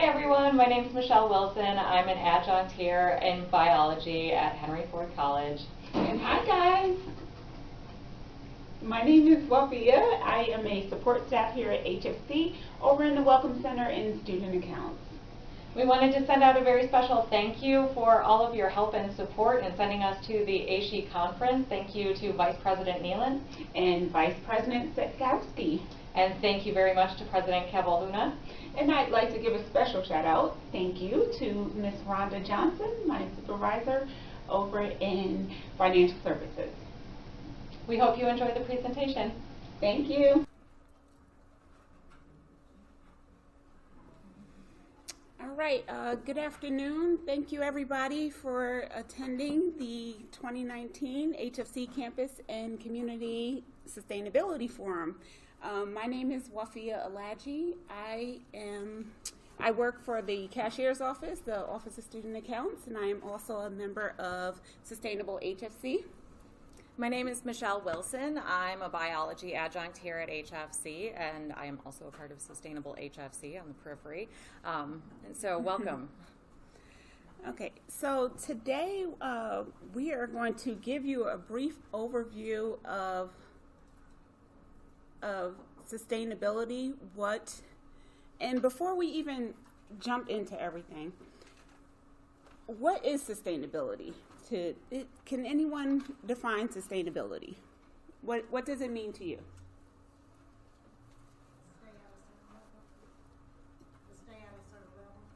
everyone, my name is Michelle Wilson. I'm an adjunct here in biology at Henry Ford College. And hi guys, my name is Wafia. I am a support staff here at HFC over in the Welcome Center in Student Accounts. We wanted to send out a very special thank you for all of your help and support in sending us to the ASHE conference. Thank you to Vice President Nealon And Vice President Setkowski. And thank you very much to President Kavalhuna. And I'd like to give a special shout out, thank you, to Ms. Rhonda Johnson, my supervisor over in Financial Services. We hope you enjoy the presentation. Thank you. All right, good afternoon. Thank you everybody for attending the 2019 HFC Campus and Community Sustainability Forum. My name is Wafia Alaji. I work for the Cashier's Office, the Office of Student Accounts, and I am also a member of Sustainable HFC. My name is Michelle Wilson. I'm a biology adjunct here at HFC, and I am also a part of Sustainable HFC on the periphery. And so welcome. Okay, so today we are going to give you a brief overview of sustainability, and before we even jump into everything, what is sustainability? Can anyone define sustainability? What does it mean to you?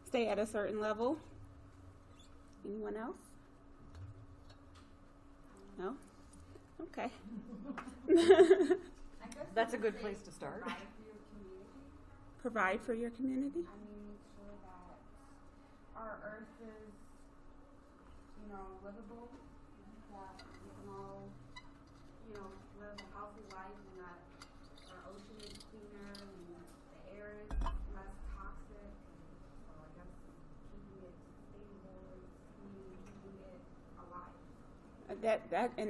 Stay at a certain level. Anyone else? No? Okay. That's a good place to start. Provide for your community? I mean, make sure that our earth is, livable, that we can all, live a healthy life, and that our ocean is cleaner and the air is less toxic. So I guess keeping it sustainable is keeping it alive.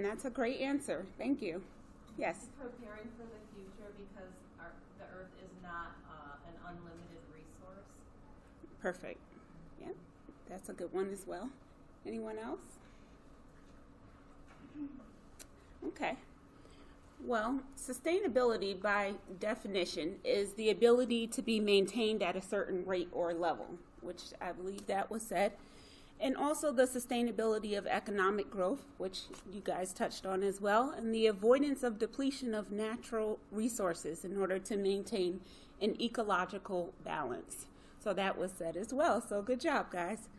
That's a great answer. Thank you. Yes. Preparing for the future, because the earth is not an unlimited resource. Perfect. Yeah, that's a good one as well. Anyone else? Okay. Well, sustainability by definition is the ability to be maintained at a certain rate or level, which I believe that was said. And also the sustainability of economic growth, which you guys touched on as well, and the avoidance of depletion of natural resources in order to maintain an ecological balance. So that was said as well. So good job, guys.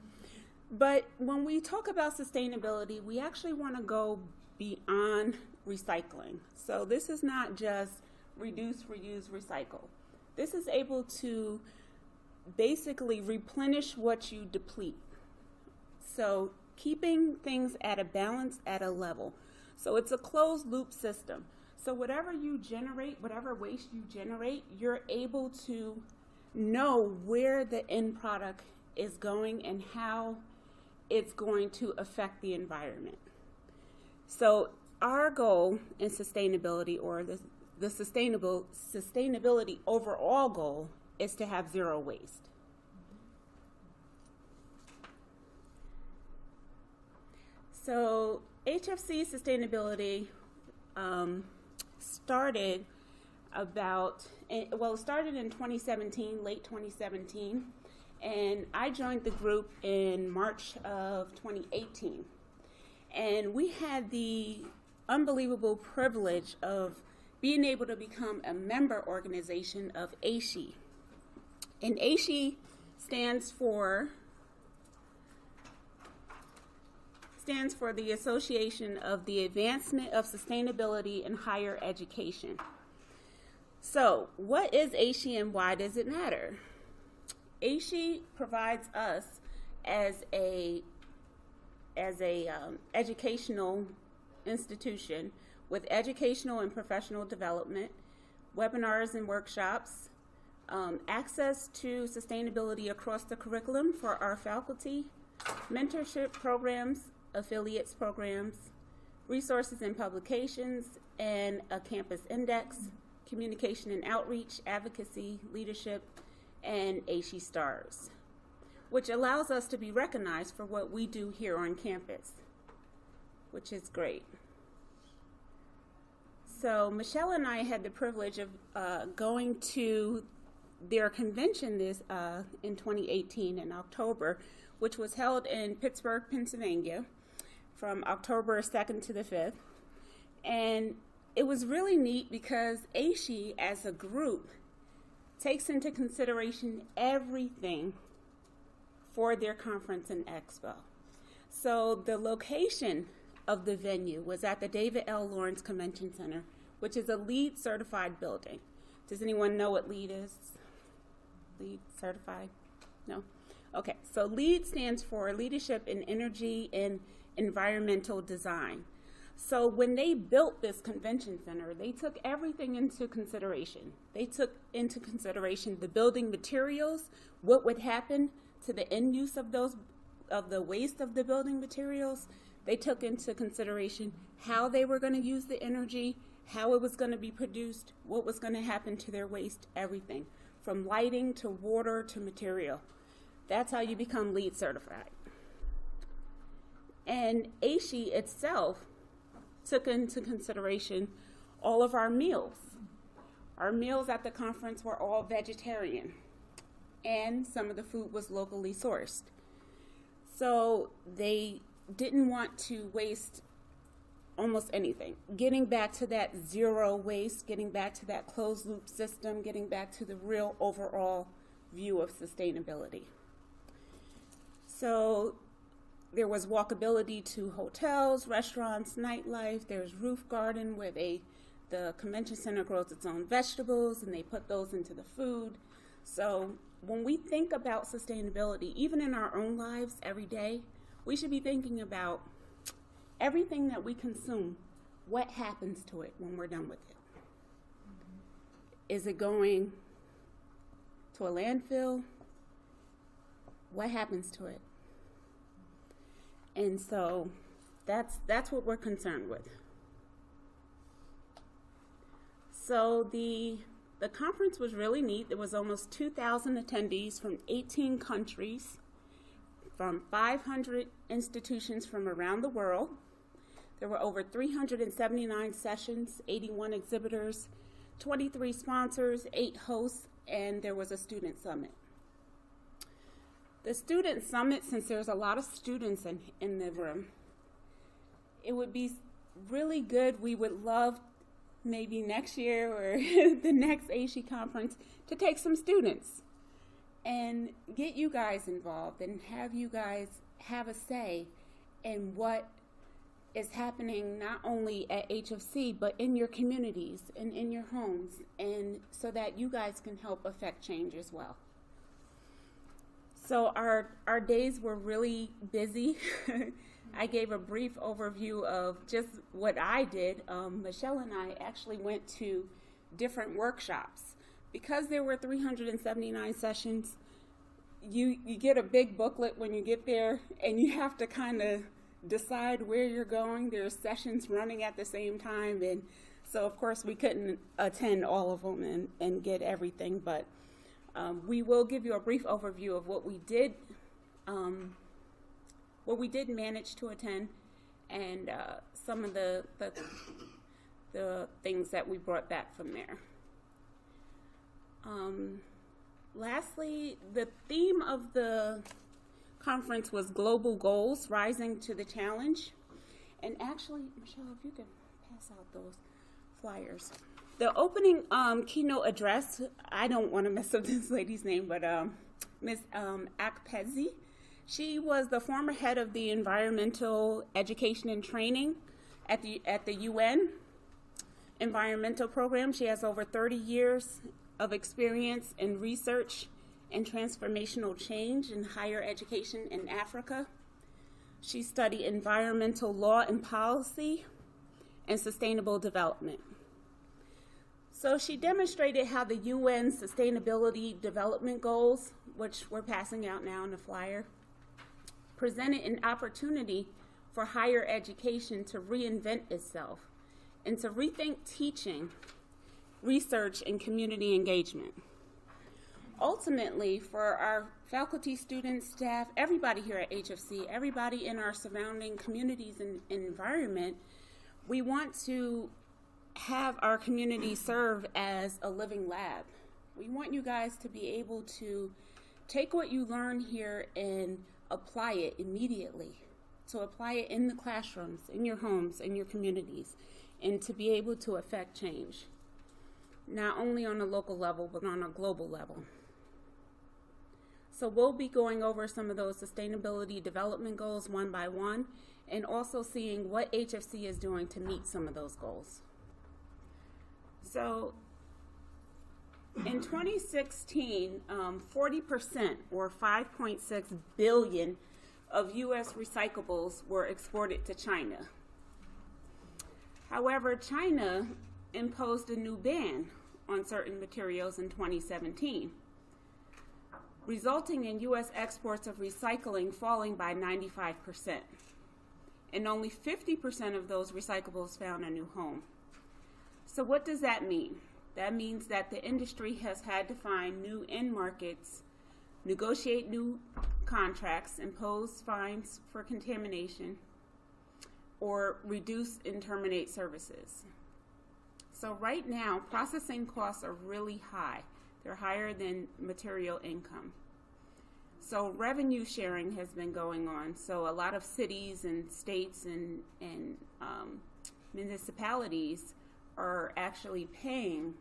But when we talk about sustainability, we actually want to go beyond recycling. So this is not just reduce, reuse, recycle. This is able to basically replenish what you deplete. So keeping things at a balance, at a level. So it's a closed loop system. So whatever you generate, whatever waste you generate, you're able to know where the end product is going and how it's going to affect the environment. So our goal in sustainability, or the sustainability overall goal, is to have zero waste. So HFC sustainability started in 2017, late 2017, and I joined the group in March of 2018. And we had the unbelievable privilege of being able to become a member organization of ASHE. And ASHE stands for the Association of the Advancement of Sustainability in Higher Education. So, what is ASHE and why does it matter? ASHE provides us as a educational institution with educational and professional development, webinars and workshops, access to sustainability across the curriculum for our faculty, mentorship programs, affiliates programs, resources and publications, and a campus index, communication and outreach, advocacy, leadership, and ASHE Stars. which allows us to be recognized for what we do here on campus, which is great. So Michelle and I had the privilege of going to their convention in 2018 in October, which was held in Pittsburgh, Pennsylvania, from October 2nd to the 5th. And it was really neat because ASHE as a group takes into consideration everything for their conference and expo. So the location of the venue was at the David L. Lawrence Convention Center, which is a LEED certified building. Does anyone know what LEED is? LEED certified? No? Okay, so LEED stands for Leadership in Energy and Environmental Design. So when they built this convention center, they took everything into consideration. They took into consideration the building materials, what would happen to the end use of the waste of the building materials. They took into consideration how they were going to use the energy, how it was going to be produced, what was going to happen to their waste, everything, from lighting to water to material. That's how you become LEED certified. And ASHE itself took into consideration all of our meals. Our meals at the conference were all vegetarian, and some of the food was locally sourced. So they didn't want to waste almost anything. Getting back to that zero waste, getting back to that closed loop system, getting back to the real overall view of sustainability. So there was walkability to hotels, restaurants, nightlife. There's roof garden where the convention center grows its own vegetables and they put those into the food. So when we think about sustainability, even in our own lives every day, we should be thinking about everything that we consume. What happens to it when we're done with it? Is it going to a landfill? What happens to it? And so that's what we're concerned with. So the conference was really neat. There was almost 2,000 attendees from 18 countries, from 500 institutions from around the world. There were over 379 sessions, 81 exhibitors, 23 sponsors, 8 hosts, and there was a student summit. The student summit, since there's a lot of students in the room, it would be really good. We would love maybe next year or the next ASHE conference to take some students and get you guys involved and have you guys have a say in what is happening not only at HFC but in your communities and in your homes, and so that you guys can help affect change as well. So our days were really busy. I gave a brief overview of just what I did. Michelle and I actually went to different workshops. Because there were 379 sessions, you get a big booklet when you get there, and you have to kind of decide where you're going. There's sessions running at the same time, and so of course we couldn't attend all of them and get everything, but we will give you a brief overview of what we did manage to attend, and some of the things that we brought back from there. Lastly, the theme of the conference was Global Goals, Rising to the Challenge. And actually, Michelle, if you can pass out those flyers. The opening keynote address, I don't want to mess up this lady's name, but Ms. Akpezi. She was the former head of the Environmental Education and Training at the UN Environmental Program. She has over 30 years of experience in research and transformational change in higher education in Africa. She studied environmental law and policy and sustainable development. So she demonstrated how the UN Sustainability Development Goals, which we're passing out now in the flyer, presented an opportunity for higher education to reinvent itself and to rethink teaching, research, and community engagement. ultimately, for our faculty, students, staff, everybody here at HFC, everybody in our surrounding communities and environment, we want to have our community serve as a living lab. We want you guys to be able to take what you learn here and apply it immediately. So apply it in the classrooms, in your homes, in your communities, and to be able to affect change, not only on a local level, but on a global level. So we'll be going over some of those sustainability development goals one by one, and also seeing what HFC is doing to meet some of those goals. So in 2016, 40% or 5.6 billion of U.S. recyclables were exported to China. However, China imposed a new ban on certain materials in 2017, resulting in U.S. exports of recycling falling by 95%. And only 50% of those recyclables found a new home. So what does that mean? That means that the industry has had to find new end markets, negotiate new contracts, impose fines for contamination, or reduce and terminate services. So right now, processing costs are really high. They're higher than material income. So revenue sharing has been going on. So a lot of cities and states and municipalities are actually paying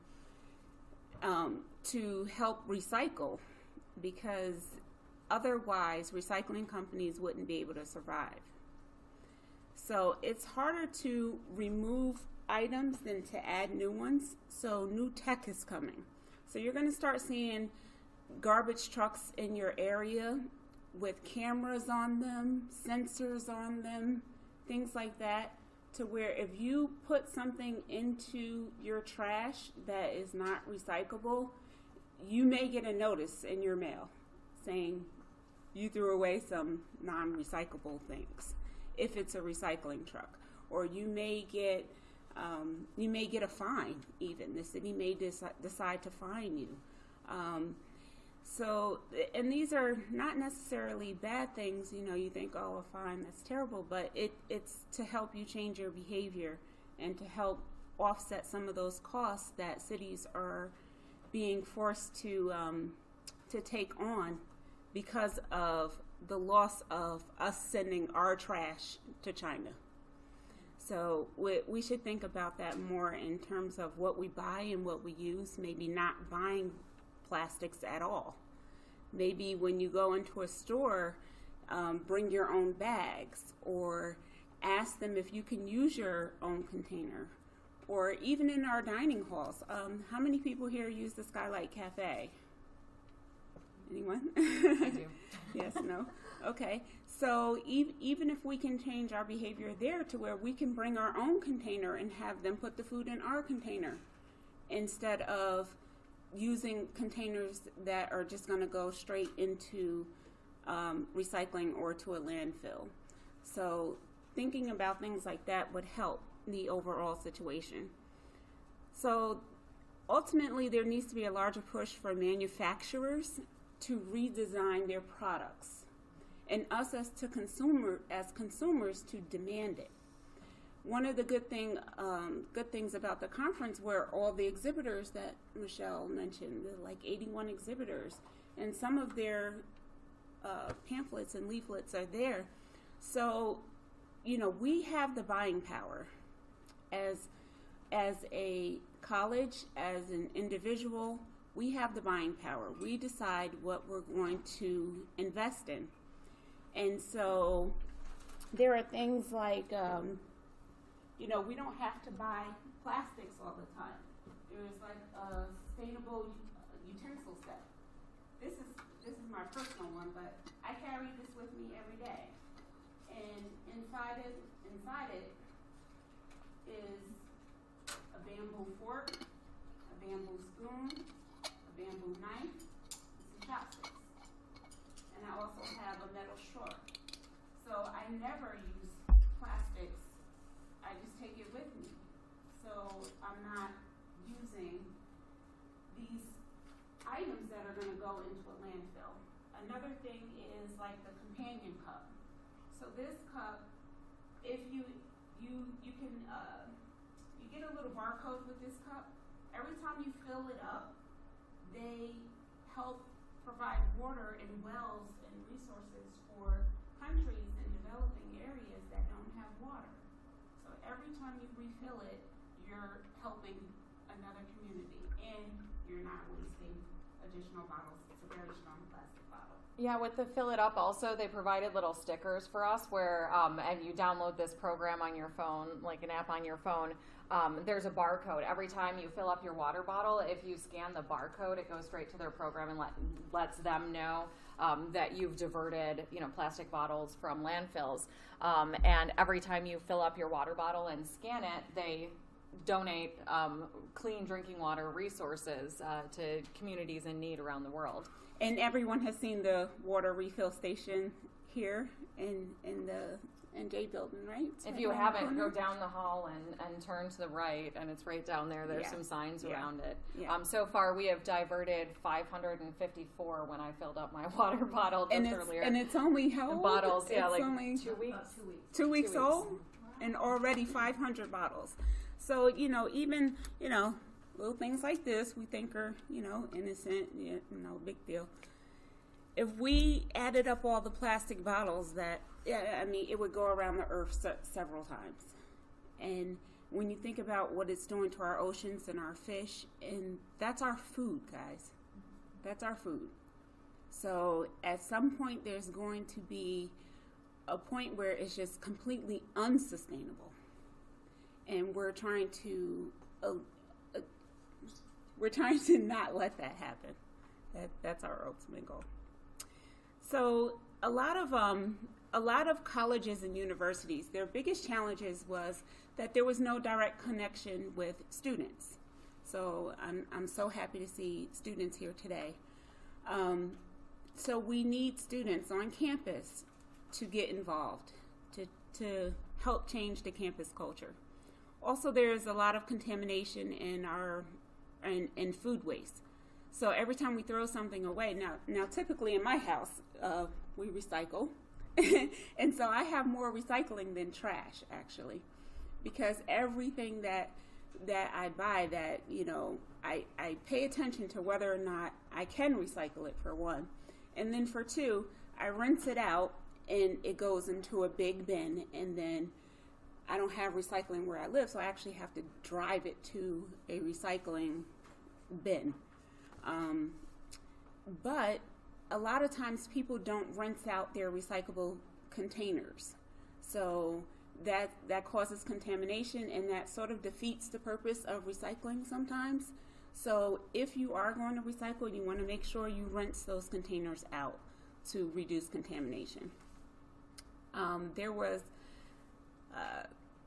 to help recycle, because otherwise recycling companies wouldn't be able to survive. So it's harder to remove items than to add new ones. So new tech is coming. So you're going to start seeing garbage trucks in your area with cameras on them, sensors on them, things like that, to where if you put something into your trash that is not recyclable, you may get a notice in your mail saying you threw away some non-recyclable things, if it's a recycling truck. Or you may get a fine even. The city may decide to fine you. So, and these are not necessarily bad things. You know, you think, oh, a fine, that's terrible, but it's to help you change your behavior and to help offset some of those costs that cities are being forced to take on because of the loss of us sending our trash to China. So we should think about that more in terms of what we buy and what we use, maybe not buying plastics at all. Maybe when you go into a store, bring your own bags, or ask them if you can use your own container. Or even in our dining halls, how many people here use the Skylight Cafe? Anyone? I do. Yes, no? Okay. So even if we can change our behavior there to where we can bring our own container and have them put the food in our container instead of using containers that are just going to go straight into recycling or to a landfill. So thinking about things like that would help the overall situation. So ultimately, there needs to be a larger push for manufacturers to redesign their products, and us as consumers to demand it. One of the good things about the conference were all the exhibitors that Michelle mentioned, like 81 exhibitors, and some of their pamphlets and leaflets are there. So, you know, we have the buying power as a college, as an individual. We have the buying power. We decide what we're going to invest in. And so there are things like, you know, we don't have to buy plastics all the time. There's like a sustainable utensil set. This is my personal one, but I carry this with me every day. And inside it is a bamboo fork, a bamboo spoon, a bamboo knife, and some chopsticks. And I also have a metal straw. So I never use plastics. I just take it with me. So I'm not using these items that are going to go like the companion cup. So this cup, if you can you get a little barcode with this cup. Every time you fill it up, they help provide water and wells and resources for countries in developing areas that don't have water. So every time you refill it, you're helping another community, and you're not wasting additional bottles. It's a very strong plastic bottle. Yeah, with the Fill It Up also, they provided little stickers for us where, and you download this program on your phone, like an app on your phone. There's a barcode. Every time you fill up your water bottle, if you scan the barcode, it goes straight to their program and lets them know that you've diverted, plastic bottles from landfills. And every time you fill up your water bottle and scan it, they donate clean drinking water resources to communities in need around the world. And everyone has seen the water refill station here in the NJ building, right? It's If right you around the haven't, corner. go down the hall and turn to the right, and it's right down there. There's Yeah. some signs Yeah. around it. Yeah. So far, we have diverted 554 when I filled up my water bottle just earlier. And it's only how old? Bottles, yeah, It's like only 2 weeks. 2 weeks 2 weeks. old, and already 500 bottles. So even little things like this we think are innocent, no big deal. If we added up all the plastic bottles it would go around the earth several times. And when you think about what it's doing to our oceans and our fish, and that's our food, guys. That's our food. So at some point there's going to be a point where it's just completely unsustainable. And we're trying to not let that happen. That's our ultimate goal. So a lot of colleges and universities, their biggest challenges was that there was no direct connection with students. So I'm so happy to see students here today. So we need students on campus to get involved, to help change the campus culture. Also, there's a lot of contamination in food waste. So every time we throw something away, now typically in my house, we recycle. And so I have more recycling than trash, actually, because everything that I buy I pay attention to whether or not I can recycle it, for one. And then for two, I rinse it out and it goes into a big bin, and then I don't have recycling where I live, so I actually have to drive it to a recycling bin. But a lot of times people don't rinse out their recyclable containers. So that causes contamination, and that sort of defeats the purpose of recycling sometimes. So if you are going to recycle, you want to make sure you rinse those containers out to reduce contamination. There was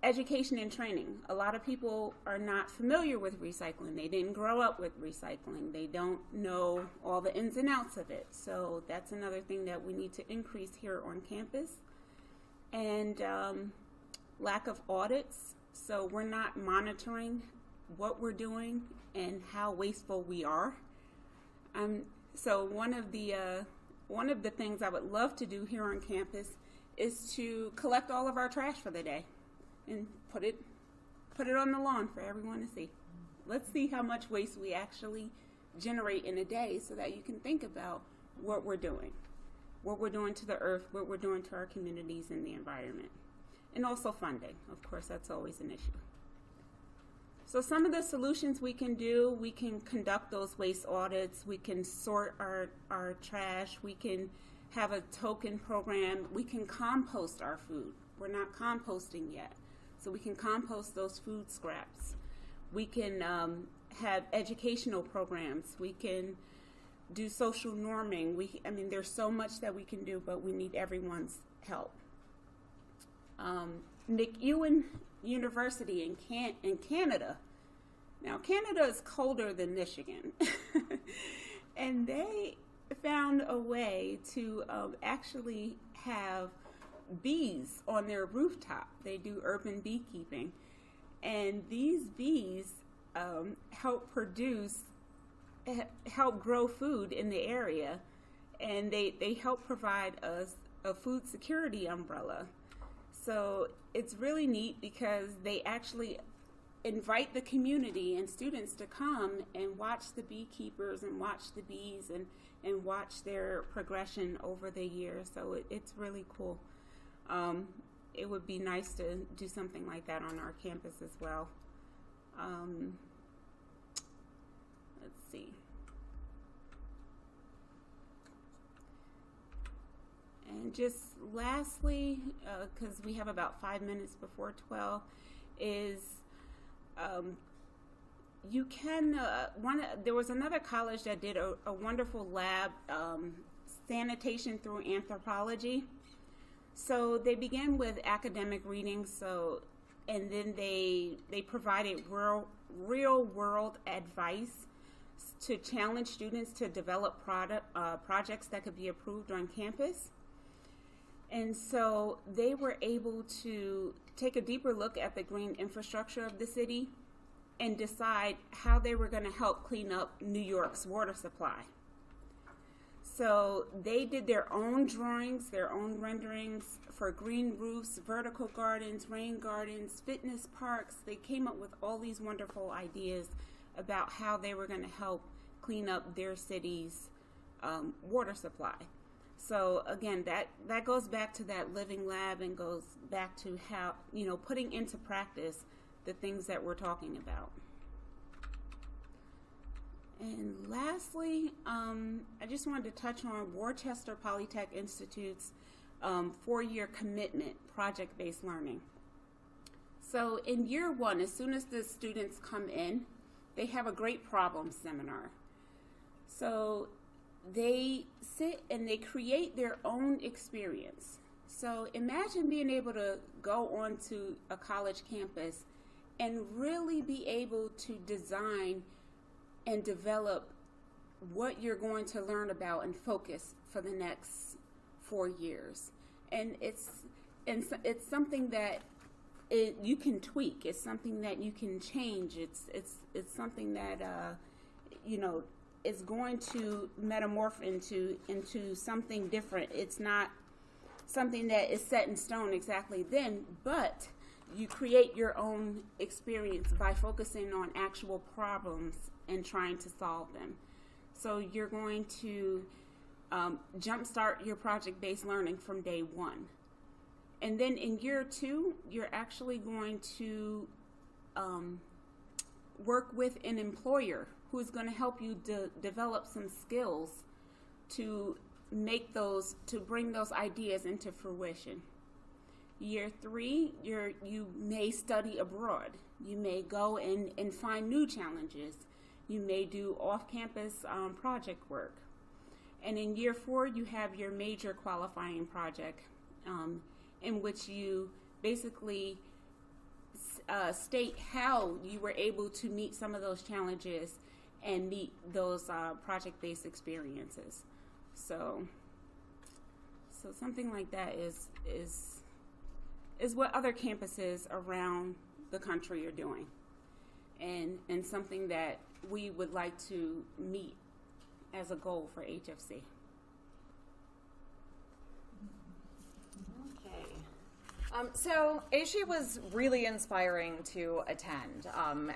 education and training. A lot of people are not familiar with recycling. They didn't grow up with recycling. They don't know all the ins and outs of it. So that's another thing that we need to increase here on campus. And lack of audits. So we're not monitoring what we're doing and how wasteful we are. So one of the things I would love to do here on campus is to collect all of our trash for the day and put it on the lawn for everyone to see. Let's see how much waste we actually generate in a day, so that you can think about what we're doing to the earth, what we're doing to our communities and the environment. And also funding, of course, that's always an issue. So some of the solutions we can do, we can conduct those waste audits, we can sort our trash, we can have a token program, we can compost our food. We're not composting yet, so we can compost those food scraps. We can have educational programs. We can do social norming. There's so much that we can do, but we need everyone's help. McEwen University in Canada. Now, Canada is colder than Michigan, and they found a way to actually have bees on their rooftop. They do urban beekeeping, and these bees help grow food in the area, and they help provide us a food security umbrella. So it's really neat because they actually invite the community and students to come and watch the beekeepers and watch the bees and watch their progression over the years. So it's really cool. It would be nice to do something like that on our campus as well. Let's see. And just lastly, because we have about 5 minutes before 12, is you can, there was another college that did a wonderful lab, sanitation through anthropology. So they began with academic readings, and then they provided real world advice to challenge students to develop projects that could be approved on campus. And so they were able to take a deeper look at the green infrastructure of the city and decide how they were going to help clean up New York's water supply. So they did their own drawings, their own renderings for green roofs, vertical gardens, rain gardens, fitness parks. They came up with all these wonderful ideas about how they were going to help clean up their city's water supply. So again, that goes back to that living lab and goes back to how, putting into practice the things that we're talking about. And lastly, I just wanted to touch on Worcester Polytech Institute's 4-year commitment, project-based learning. So in year 1, as soon as the students come in, they have a great problem seminar. So they sit and they create their own experience. So imagine being able to go onto a college campus and really be able to design and develop what you're going to learn about and focus for the next 4 years. And it's something that you can tweak. It's something that you can change. It's something that is going to metamorph into something different. It's not something that is set in stone exactly then, but you create your own experience by focusing on actual problems and trying to solve them. So you're going to jumpstart your project-based learning from day 1. And then in year 2, you're actually going to work with an employer who's going to help you develop some skills to bring those ideas into fruition. Year 3, you may study abroad. You may go and find new challenges. You may do off-campus project work. And in year 4, you have your major qualifying project, in which you basically state how you were able to meet some of those challenges and meet those project-based experiences. So something like that is what other campuses around the country are doing, and something that we would like to meet as a goal for HFC. So ASHE was really inspiring to attend.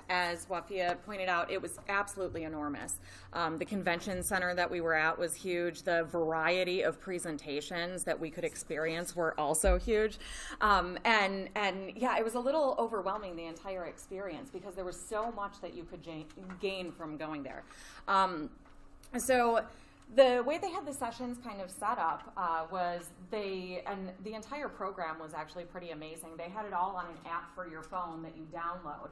As Wafia pointed out, it was absolutely enormous. The convention center that we were at was huge. The variety of presentations that we could experience were also huge. And yeah, it was a little overwhelming, the entire experience, because there was so much that you could gain from going there. So the way they had the sessions kind of set up was the entire program was actually pretty amazing. They had it all on an app for your phone that you download.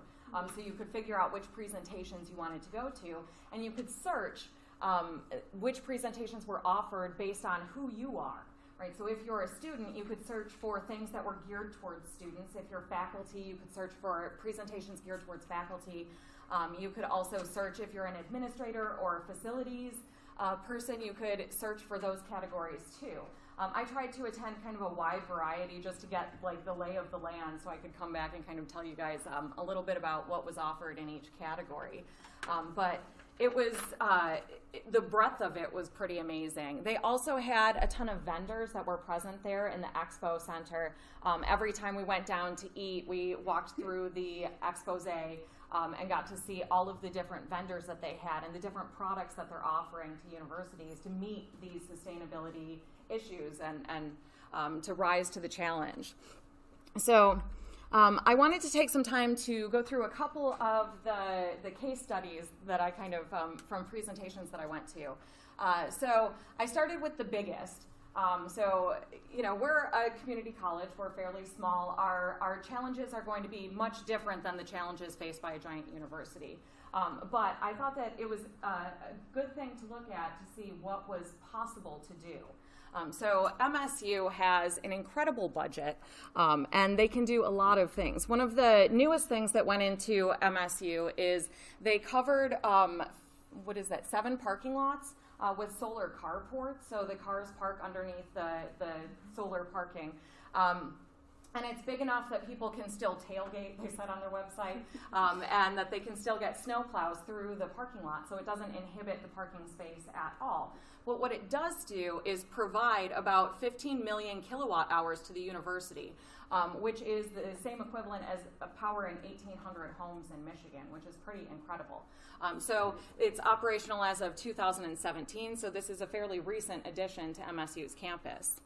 So you could figure out which presentations you wanted to go to, and you could search which presentations were offered based on who you are. Right? So if you're a student, you could search for things that were geared towards students. If you're faculty, you could search for presentations geared towards faculty. You could also search if you're an administrator or facilities person, you could search for those categories too. I tried to attend kind of a wide variety just to get like the lay of the land, so I could come back and kind of tell you guys a little bit about what was offered in each category. But it was, the breadth of it was pretty amazing. They also had a ton of vendors that were present there in the expo center. Every time we went down to eat, we walked through the expose and got to see all of the different vendors that they had and the different products that they're offering to universities to meet these sustainability issues and to rise to the challenge. So I wanted to take some time to go through a couple of the case studies that I kind of, from presentations that I went to. So I started with the biggest. So, you know, we're a community college, we're fairly small. Our challenges are going to be much different than the challenges faced by a giant university. But I thought that it was a good thing to look at to see what was possible to do. So MSU has an incredible budget, and they can do a lot of things. One of the newest things that went into MSU is they covered, 7 parking lots with solar carports, so the cars park underneath the solar parking. And it's big enough that people can still tailgate, they said on their website, and that they can still get snowplows through the parking lot, so it doesn't inhibit the parking space at all. But what it does do is provide about 15 million kilowatt hours to the university, which is the same equivalent as powering 1,800 homes in Michigan, which is pretty incredible. So it's operational as of 2017, so this is a fairly recent addition to MSU's campus.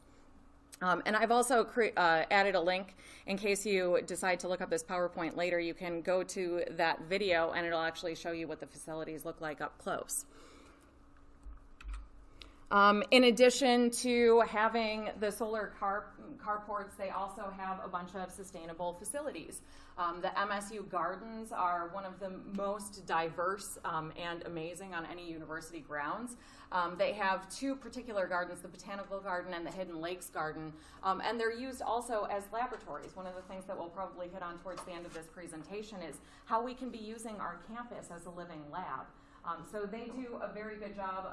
And I've also added a link in case you decide to look up this PowerPoint later. You can go to that video and it'll actually show you what the facilities look like up close. In addition to having the solar carports, they also have a bunch of sustainable facilities. The MSU gardens are one of the most diverse and amazing on any university grounds. They have 2 particular gardens, the Botanical Garden and the Hidden Lakes Garden, and they're used also as laboratories. One of the things that we'll probably hit on towards the end of this presentation is how we can be using our campus as a living lab. So they do a very good job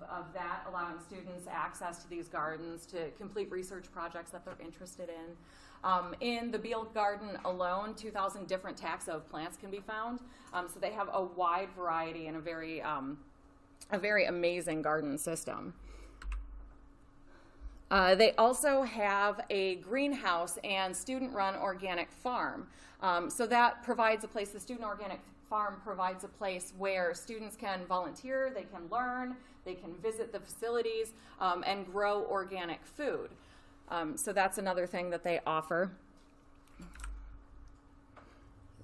of that, allowing students access to these gardens to complete research projects that they're interested in. In the Beal Garden alone, 2,000 different types of plants can be found. So they have a wide variety and a very amazing garden system. They also have a greenhouse and student-run organic farm. So that provides a place, the student organic farm provides a place where students can volunteer, they can learn, they can visit the facilities, and grow organic food. So that's another thing that they offer.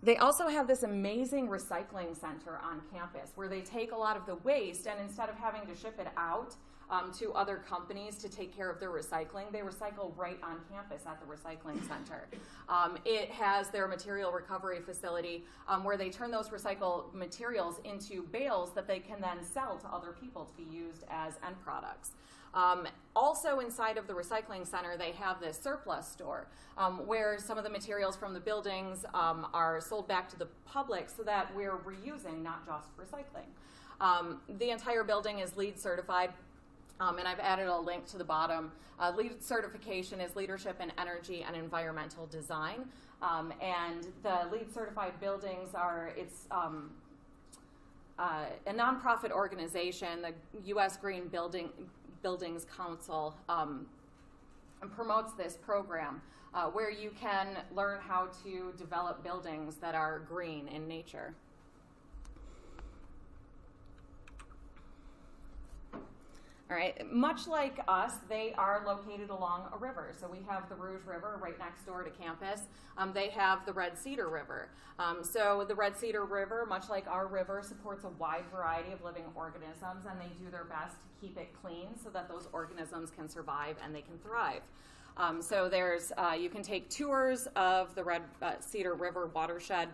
They also have this amazing recycling center on campus where they take a lot of the waste and instead of having to ship it out to other companies to take care of their recycling, they recycle right on campus at the recycling center. It has their material recovery facility where they turn those recycled materials into bales that they can then sell to other people to be used as end products. Also inside of the recycling center, they have this surplus store where some of the materials from the buildings are sold back to the public so that we're reusing, not just recycling. The entire building is LEED certified, and I've added a link to the bottom. LEED certification is Leadership in Energy and Environmental Design, and the LEED certified buildings are, it's a nonprofit organization, the U.S. Green Buildings Council, promotes this program where you can learn how to develop buildings that are green in nature. All right, much like us, they are located along a river. So we have the Rouge River right next door to campus. They have the Red Cedar River. So the Red Cedar River, much like our river, supports a wide variety of living organisms, and they do their best to keep it clean so that those organisms can survive and they can thrive. So there's, you can take tours of the Red Cedar River watershed.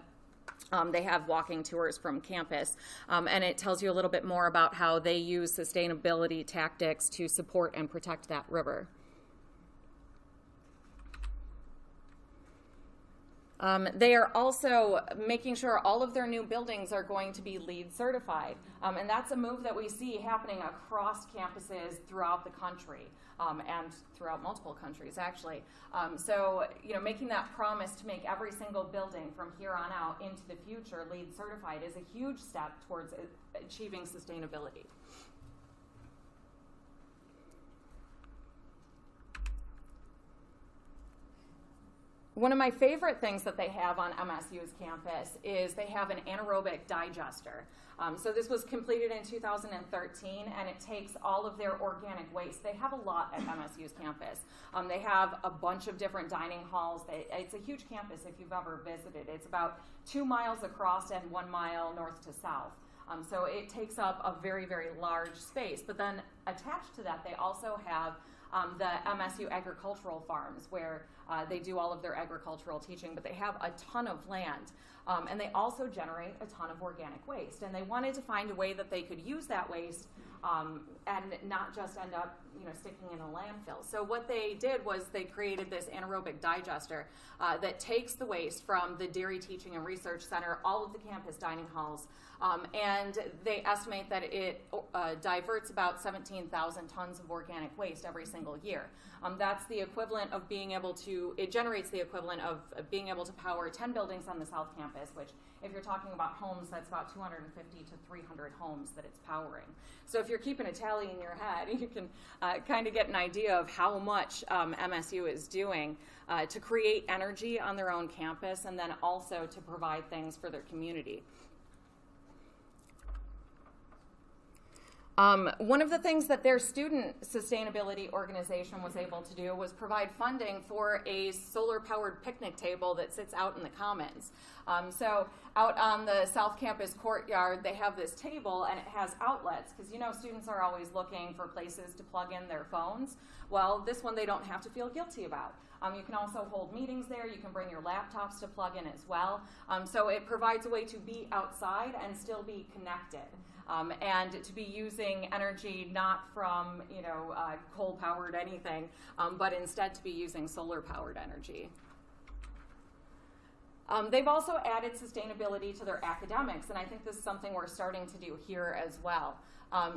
They have walking tours from campus, and it tells you a little bit more about how they use sustainability tactics to support and protect that river. They are also making sure all of their new buildings are going to be LEED certified. And that's a move that we see happening across campuses throughout the country, and throughout multiple countries, actually. So, making that promise to make every single building from here on out into the future LEED certified is a huge step towards achieving sustainability. One of my favorite things that they have on MSU's campus is they have an anaerobic digester. So this was completed in 2013, and it takes all of their organic waste. They have a lot at MSU's campus. They have a bunch of different dining halls. It's a huge campus if you've ever visited. It's about 2 miles across and 1 mile north to south. So it takes up a very, very large space. But then attached to that, they also have the MSU agricultural farms, where they do all of their agricultural teaching, but they have a ton of land. And they also generate a ton of organic waste. And they wanted to find a way that they could use that waste and not just end up sticking in a landfill. So what they did was they created this anaerobic digester that takes the waste from the Dairy Teaching and Research Center, all of the campus dining halls, and they estimate that it diverts about 17,000 tons of organic waste every single year. That's the equivalent of being able to, it generates the equivalent of being able to power 10 buildings on the South Campus, which if you're talking about homes, that's about 250 to 300 homes that it's powering. So if you're keeping a tally in your head, you can kind of get an idea of how much MSU is doing to create energy on their own campus, and then also to provide things for their community. One of the things that their student sustainability organization was able to do was provide funding for a solar-powered picnic table that sits out in the commons. So out on the South Campus courtyard, they have this table, and it has outlets, because students are always looking for places to plug in their phones. Well, this one they don't have to feel guilty about. You can also hold meetings there. You can bring your laptops to plug in as well. So it provides a way to be outside and still be connected. And to be using energy not from coal-powered anything, but instead to be using solar-powered energy. They've also added sustainability to their academics, and I think this is something we're starting to do here as well.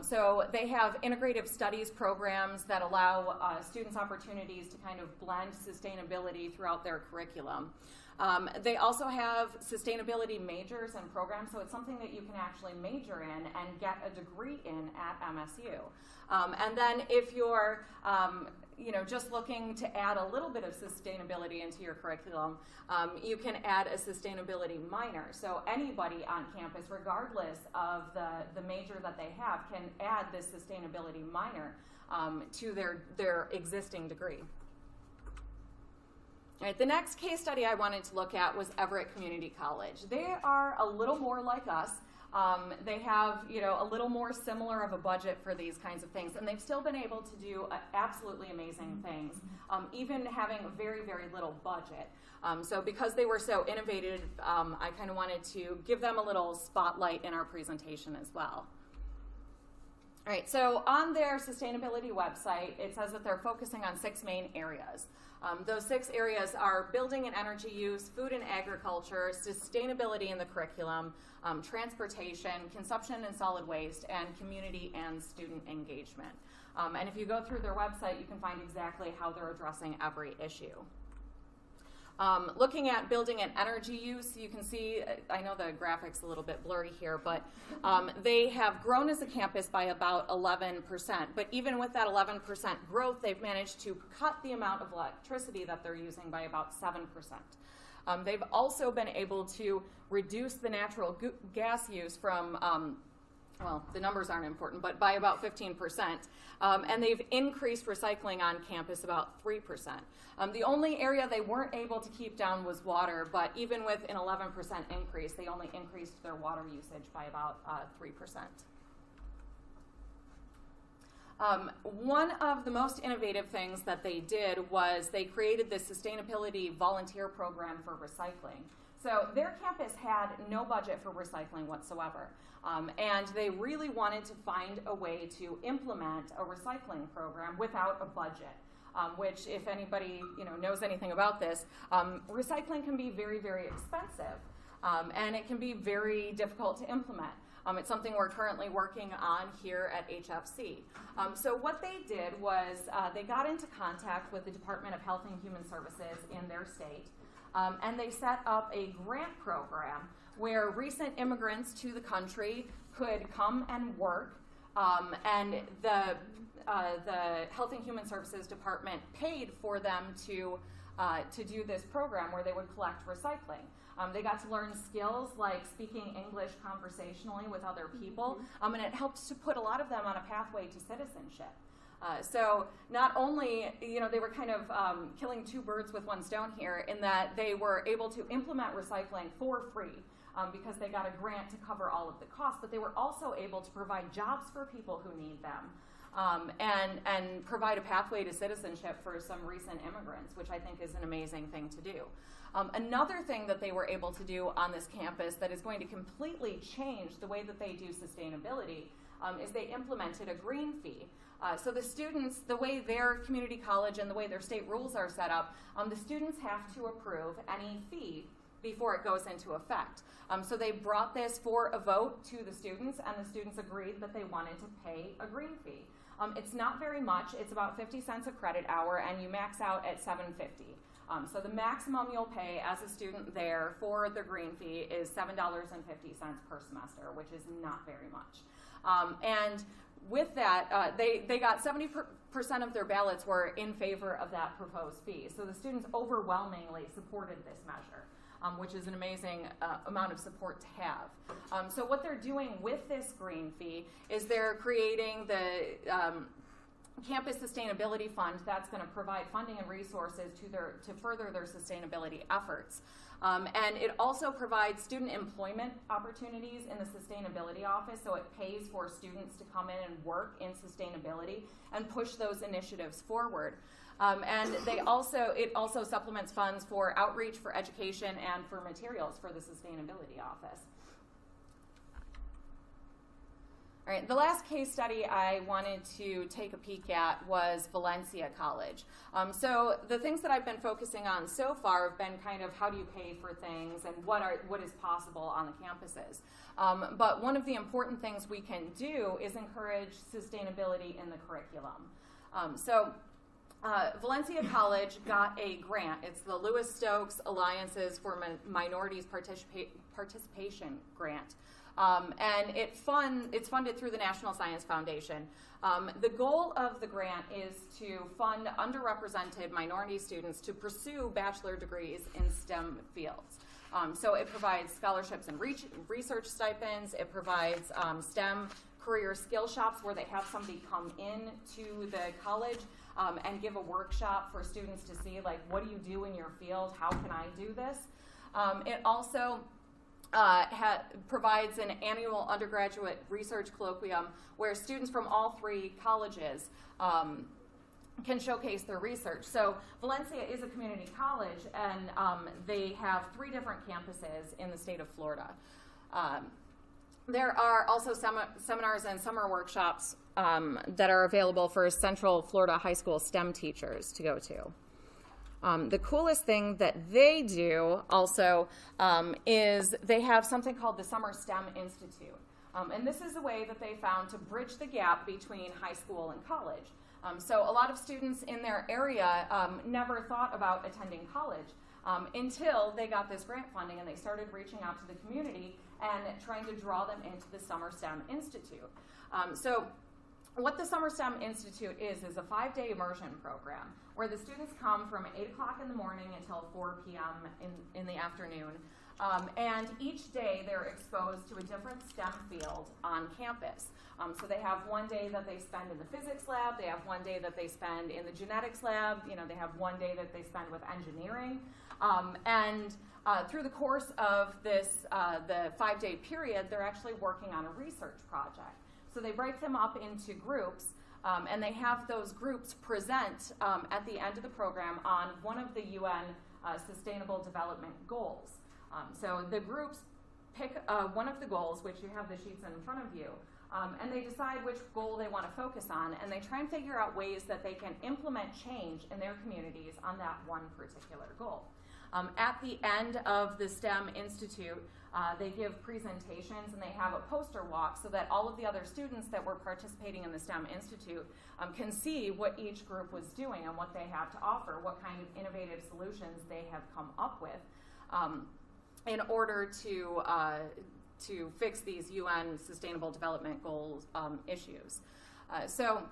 So they have integrative studies programs that allow students opportunities to kind of blend sustainability throughout their curriculum. They also have sustainability majors and programs, so it's something that you can actually major in and get a degree in at MSU. And then if you're just looking to add a little bit of sustainability into your curriculum, you can add a sustainability minor. So anybody on campus, regardless of the major that they have, can add this sustainability minor to their existing degree. All right, the next case study I wanted to look at was Everett Community College. They are a little more like us. They have, a little more similar of a budget for these kinds of things, and they've still been able to do absolutely amazing things, even having very, very little budget. So because they were so innovative, I kind of wanted to give them a little spotlight in our presentation as well. All right, so on their sustainability website, it says that they're focusing on 6 main areas. Those 6 areas are building and energy use, food and agriculture, sustainability in the curriculum, transportation, consumption and solid waste, and community and student engagement. And if you go through their website, you can find exactly how they're addressing every issue. Looking at building and energy use, you can see, I know the graphic's a little bit blurry here, but they have grown as a campus by about 11%. But even with that 11% growth, they've managed to cut the amount of electricity that they're using by about 7%. They've also been able to reduce the natural gas use from well, the numbers aren't important, but by about 15%. And they've increased recycling on campus about 3%. The only area they weren't able to keep down was water, but even with an 11% increase, they only increased their water usage by about 3%. One of the most innovative things that they did was they created this sustainability volunteer program for recycling. So their campus had no budget for recycling whatsoever, and they really wanted to find a way to implement a recycling program without a budget. which if anybody knows anything about this, recycling can be very, very expensive, and it can be very difficult to implement. It's something we're currently working on here at HFC. So what they did was they got into contact with the Department of Health and Human Services in their state, and they set up a grant program where recent immigrants to the country could come and work, and the Health and Human Services Department paid for them to do this program where they would collect recycling. They got to learn skills like speaking English conversationally with other people, and it helped to put a lot of them on a pathway to citizenship. So not only, they were kind of killing two birds with one stone here in that they were able to implement recycling for free because they got a grant to cover all of the costs, but they were also able to provide jobs for people who need them and provide a pathway to citizenship for some recent immigrants, which I think is an amazing thing to do. Another thing that they were able to do on this campus that is going to completely change the way that they do sustainability is they implemented a green fee. So the students, the way their community college and the way their state rules are set up, the students have to approve any fee before it goes into effect. So they brought this for a vote to the students, and the students agreed that they wanted to pay a green fee. It's not very much. It's about 50 cents a credit hour, and you max out at $7.50. So the maximum you'll pay as a student there for the green fee is $7.50 per semester, which is not very much. And with that, they got 70% of their ballots were in favor of that proposed fee. So the students overwhelmingly supported this measure, which is an amazing amount of support to have. So what they're doing with this green fee is they're creating the Campus Sustainability Fund that's going to provide funding and resources to further their sustainability efforts. And it also provides student employment opportunities in the sustainability office, so it pays for students to come in and work in sustainability and push those initiatives forward. And it also supplements funds for outreach, for education, and for materials for the sustainability office. All right, the last case study I wanted to take a peek at was Valencia College. So the things that I've been focusing on so far have been kind of how do you pay for things and what is possible on the campuses. But one of the important things we can do is encourage sustainability in the curriculum. Valencia College got a grant. It's the Lewis Stokes Alliances for Minorities Participation Grant. And it's funded through the National Science Foundation. The goal of the grant is to fund underrepresented minority students to pursue bachelor degrees in STEM fields. So it provides scholarships and research stipends. It provides STEM career skill shops where they have somebody come in to the college and give a workshop for students to see, like, what do you do in your field? How can I do this? It also provides an annual undergraduate research colloquium where students from all three colleges can showcase their research. So Valencia is a community college, and they have 3 different campuses in the state of Florida. There are also seminars and summer workshops that are available for Central Florida high school STEM teachers to go to. The coolest thing that they do also is they have something called the Summer STEM Institute. And this is a way that they found to bridge the gap between high school and college. So a lot of students in their area never thought about attending college until they got this grant funding and they started reaching out to the community and trying to draw them into the Summer STEM Institute. So what the Summer STEM Institute is a 5-day immersion program where the students come from 8 o'clock in the morning until 4 p.m. in the afternoon. And each day they're exposed to a different STEM field on campus. So they have one day that they spend in the physics lab, they have one day that they spend in the genetics lab, they have one day that they spend with engineering. And through the course of this, the 5-day period, they're actually working on a research project. So they break them up into groups, and they have those groups present at the end of the program on one of the UN Sustainable Development Goals. So the groups pick one of the goals, which you have the sheets in front of you, And they decide which goal they want to focus on, and they try and figure out ways that they can implement change in their communities on that one particular goal. At the end of the STEM Institute, they give presentations and they have a poster walk so that all of the other students that were participating in the STEM Institute can see what each group was doing and what they have to offer, what kind of innovative solutions they have come up with in order to fix these UN Sustainable Development Goals issues. So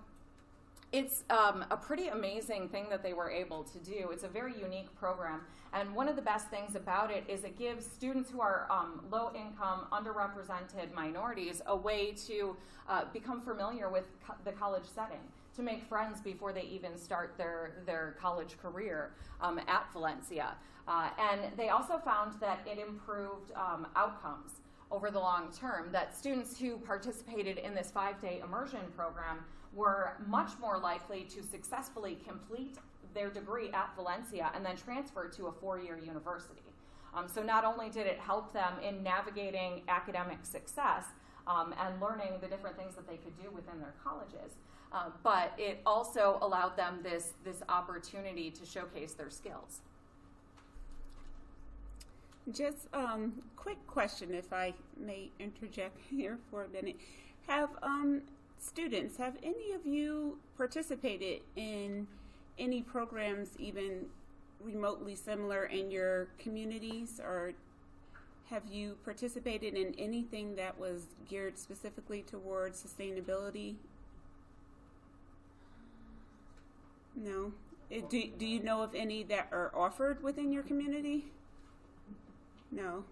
it's a pretty amazing thing that they were able to do. It's a very unique program, and one of the best things about it is it gives students who are low-income, underrepresented minorities a way to become familiar with the college setting, to make friends before they even start their college career at Valencia. And they also found that it improved outcomes over the long term, that students who participated in this 5-day immersion program were much more likely to successfully complete their degree at Valencia and then transfer to a 4-year university. So not only did it help them in navigating academic success and learning the different things that they could do within their colleges, but it also allowed them this opportunity to showcase their skills. Just quick question, if I may interject here for a minute. Have any of you participated in any programs even remotely similar in your communities, or have you participated in anything that was geared specifically towards sustainability? No? Do you know of any that are offered within your community? No.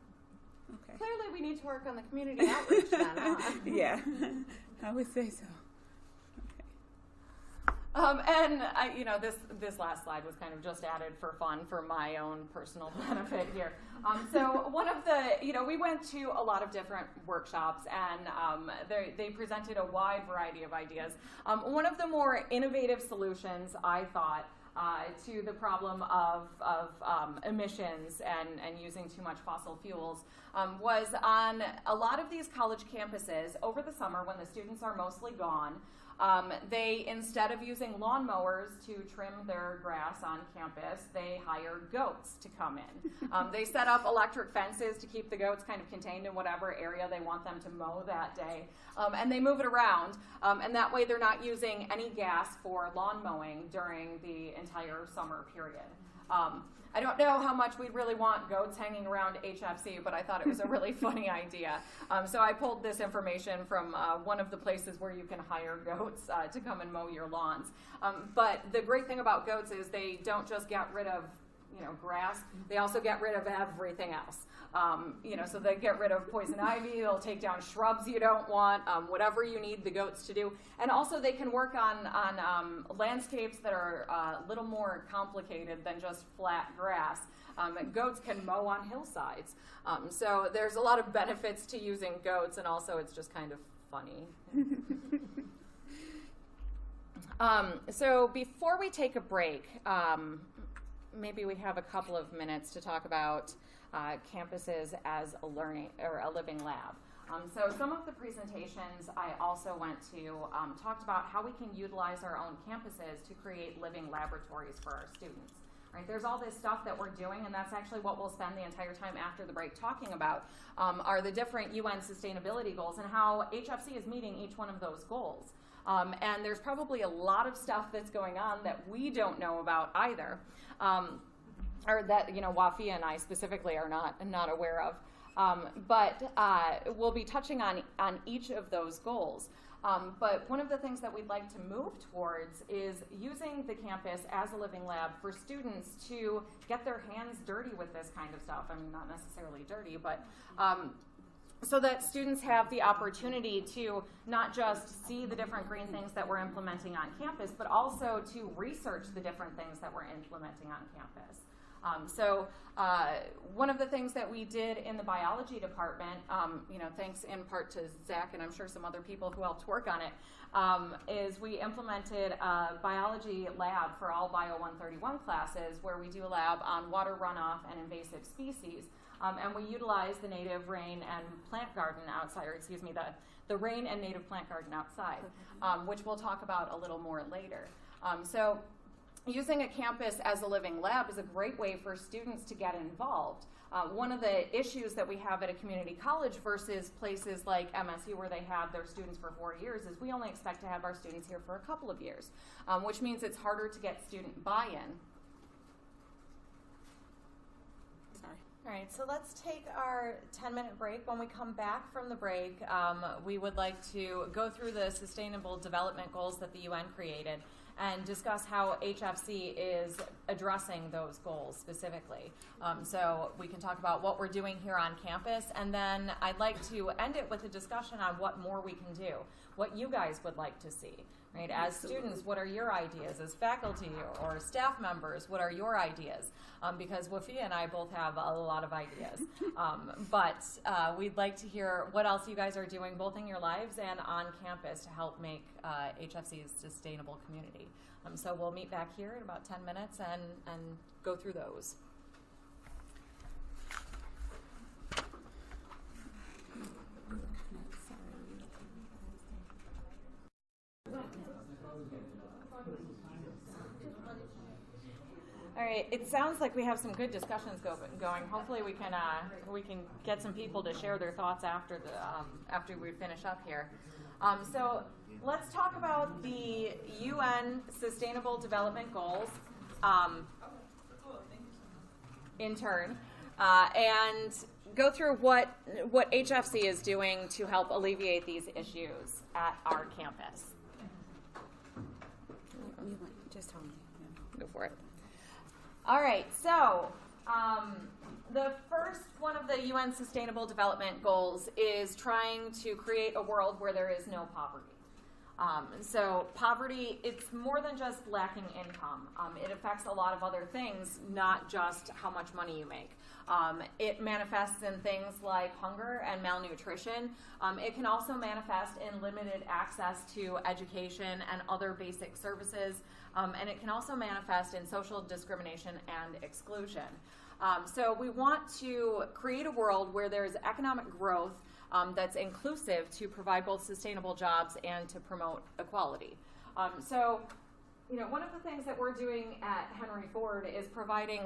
Okay. Clearly, we need to work on the community outreach then, huh? Yeah, I would say so. And this last slide was kind of just added for fun for my own personal benefit here. So one of we went to a lot of different workshops, and they presented a wide variety of ideas. One of the more innovative solutions, I thought, to the problem of emissions and using too much fossil fuels was on a lot of these college campuses over the summer when the students are mostly gone. They, instead of using lawnmowers to trim their grass on campus, they hire goats to come in. They set up electric fences to keep the goats kind of contained in whatever area they want them to mow that day. And they move it around, and that way they're not using any gas for lawn mowing during the entire summer period. I don't know how much we'd really want goats hanging around HFC, but I thought it was a really funny idea. So I pulled this information from one of the places where you can hire goats to come and mow your lawns. But the great thing about goats is they don't just get rid of grass, they also get rid of everything else. So they get rid of poison ivy, they'll take down shrubs you don't want, whatever you need the goats to do. And also they can work on landscapes that are a little more complicated than just flat grass. Goats can mow on hillsides. So there's a lot of benefits to using goats, and also it's just kind of funny. So before we take a break, maybe we have a couple of minutes to talk about campuses as a living lab. So some of the presentations I also went to talked about how we can utilize our own campuses to create living laboratories for our students. Right? There's all this stuff that we're doing, and that's actually what we'll spend the entire time after the break talking about, are the different UN sustainability goals and how HFC is meeting each one of those goals. And there's probably a lot of stuff that's going on that we don't know about either. Or that Wafia and I specifically are not aware of, but we'll be touching on each of those goals. But one of the things that we'd like to move towards is using the campus as a living lab for students to get their hands dirty with this kind of stuff. I mean, not necessarily dirty, but so that students have the opportunity to not just see the different green things that we're implementing on campus, but also to research the different things that we're implementing on campus. So one of the things that we did in the biology department, thanks in part to Zach and I'm sure some other people who helped work on it, is we implemented a biology lab for all Bio 131 classes where we do a lab on water runoff and invasive species And we utilize the native rain and plant garden outside, or excuse me, the rain and native plant garden outside, which we'll talk about a little more later. So using a campus as a living lab is a great way for students to get involved. One of the issues that we have at a community college versus places like MSU where they have their students for 4 years is we only expect to have our students here for a couple of years, which means it's harder to get student buy-in. All right, so let's take our 10-minute break. When we come back from the break, we would like to go through the Sustainable Development Goals that the UN created and discuss how HFC is addressing those goals specifically. So we can talk about what we're doing here on campus, and then I'd like to end it with a discussion on what more we can do, what you guys would like to see. Right? As students, what are your ideas? As faculty or staff members, what are your ideas? Because Wafia and I both have a lot of ideas. But we'd like to hear what else you guys are doing both in your lives and on campus to help make HFC a sustainable community. So we'll meet back here in about 10 minutes and go through those. All right, it sounds like we have some good discussions going. Hopefully we can get some people to share their thoughts after we finish up here. So let's talk about the UN Sustainable Development Goals in turn, and go through what HFC is doing to help alleviate these issues at our campus. Just tell me. Go for it. All right, so the first one of the UN Sustainable Development Goals is trying to create a world where there is no poverty. So poverty, it's more than just lacking income. It affects a lot of other things, not just how much money you make. It manifests in things like hunger and malnutrition. It can also manifest in limited access to education and other basic services. And it can also manifest in social discrimination and exclusion. So we want to create a world where there's economic growth that's inclusive to provide both sustainable jobs and to promote equality. So, one of the things that we're doing at Henry Ford is providing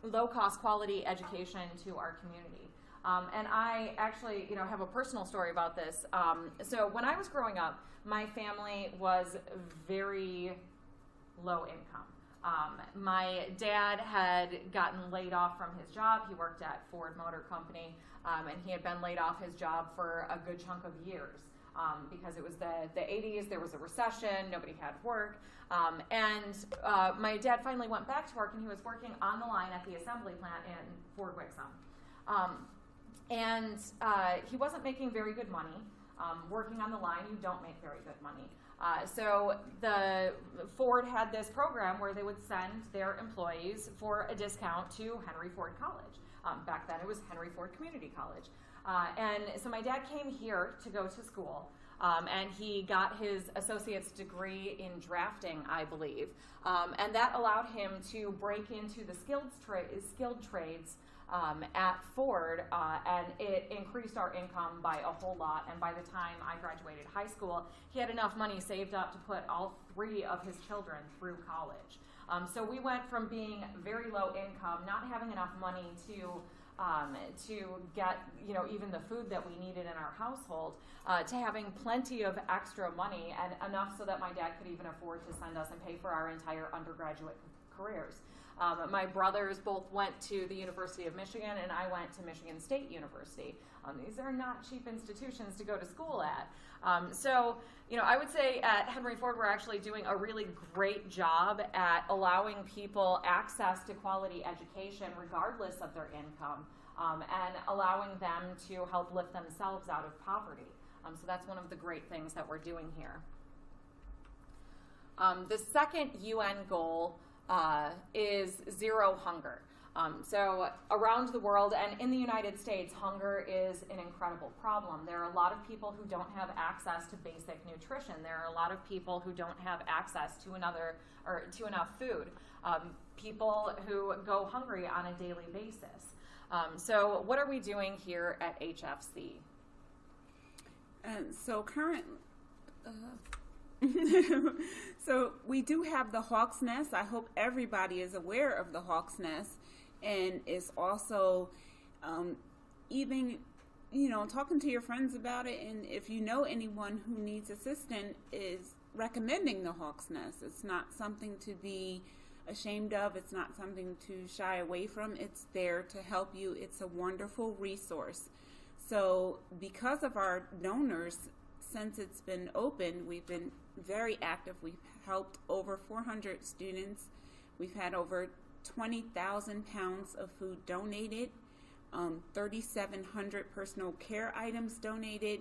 low-cost quality education to our community. And I actually, have a personal story about this. So when I was growing up, my family was very low income. My dad had gotten laid off from his job. He worked at Ford Motor Company, and he had been laid off his job for a good chunk of years because it was the 80s, there was a recession, nobody had work. And my dad finally went back to work, and he was working on the line at the assembly plant in Fort Wixom. And he wasn't making very good money. Working on the line, you don't make very good money. So the Ford had this program where they would send their employees for a discount to Henry Ford College. Back then it was Henry Ford Community College. And so my dad came here to go to school, and he got his associate's degree in drafting, I believe. And that allowed him to break into the skilled trades at Ford, and it increased our income by a whole lot. And by the time I graduated high school, he had enough money saved up to put all 3 of his children through college. So we went from being very low income, not having enough money to get even the food that we needed in our household, to having plenty of extra money and enough so that my dad could even afford to send us and pay for our entire undergraduate careers. My brothers both went to the University of Michigan, and I went to Michigan State University. These are not cheap institutions to go to school at. So, I would say at Henry Ford, we're actually doing a really great job at allowing people access to quality education regardless of their income, and allowing them to help lift themselves out of poverty. So that's one of the great things that we're doing here. The second UN goal is zero hunger. So around the world and in the United States, hunger is an incredible problem. There are a lot of people who don't have access to basic nutrition. There are a lot of people who don't have access to enough food. People who go hungry on a daily basis. So what are we doing here at HFC? So so we do have the Hawk's Nest. I hope everybody is aware of the Hawk's Nest and is also even, talking to your friends about it. And if you know anyone who needs assistance, is recommending the Hawk's Nest. It's not something to be ashamed of. It's not something to shy away from. It's there to help you. It's a wonderful resource. So because of our donors, since it's been open, we've been very active. We've helped over 400 students. We've had over 20,000 pounds of food donated, 3,700 personal care items donated,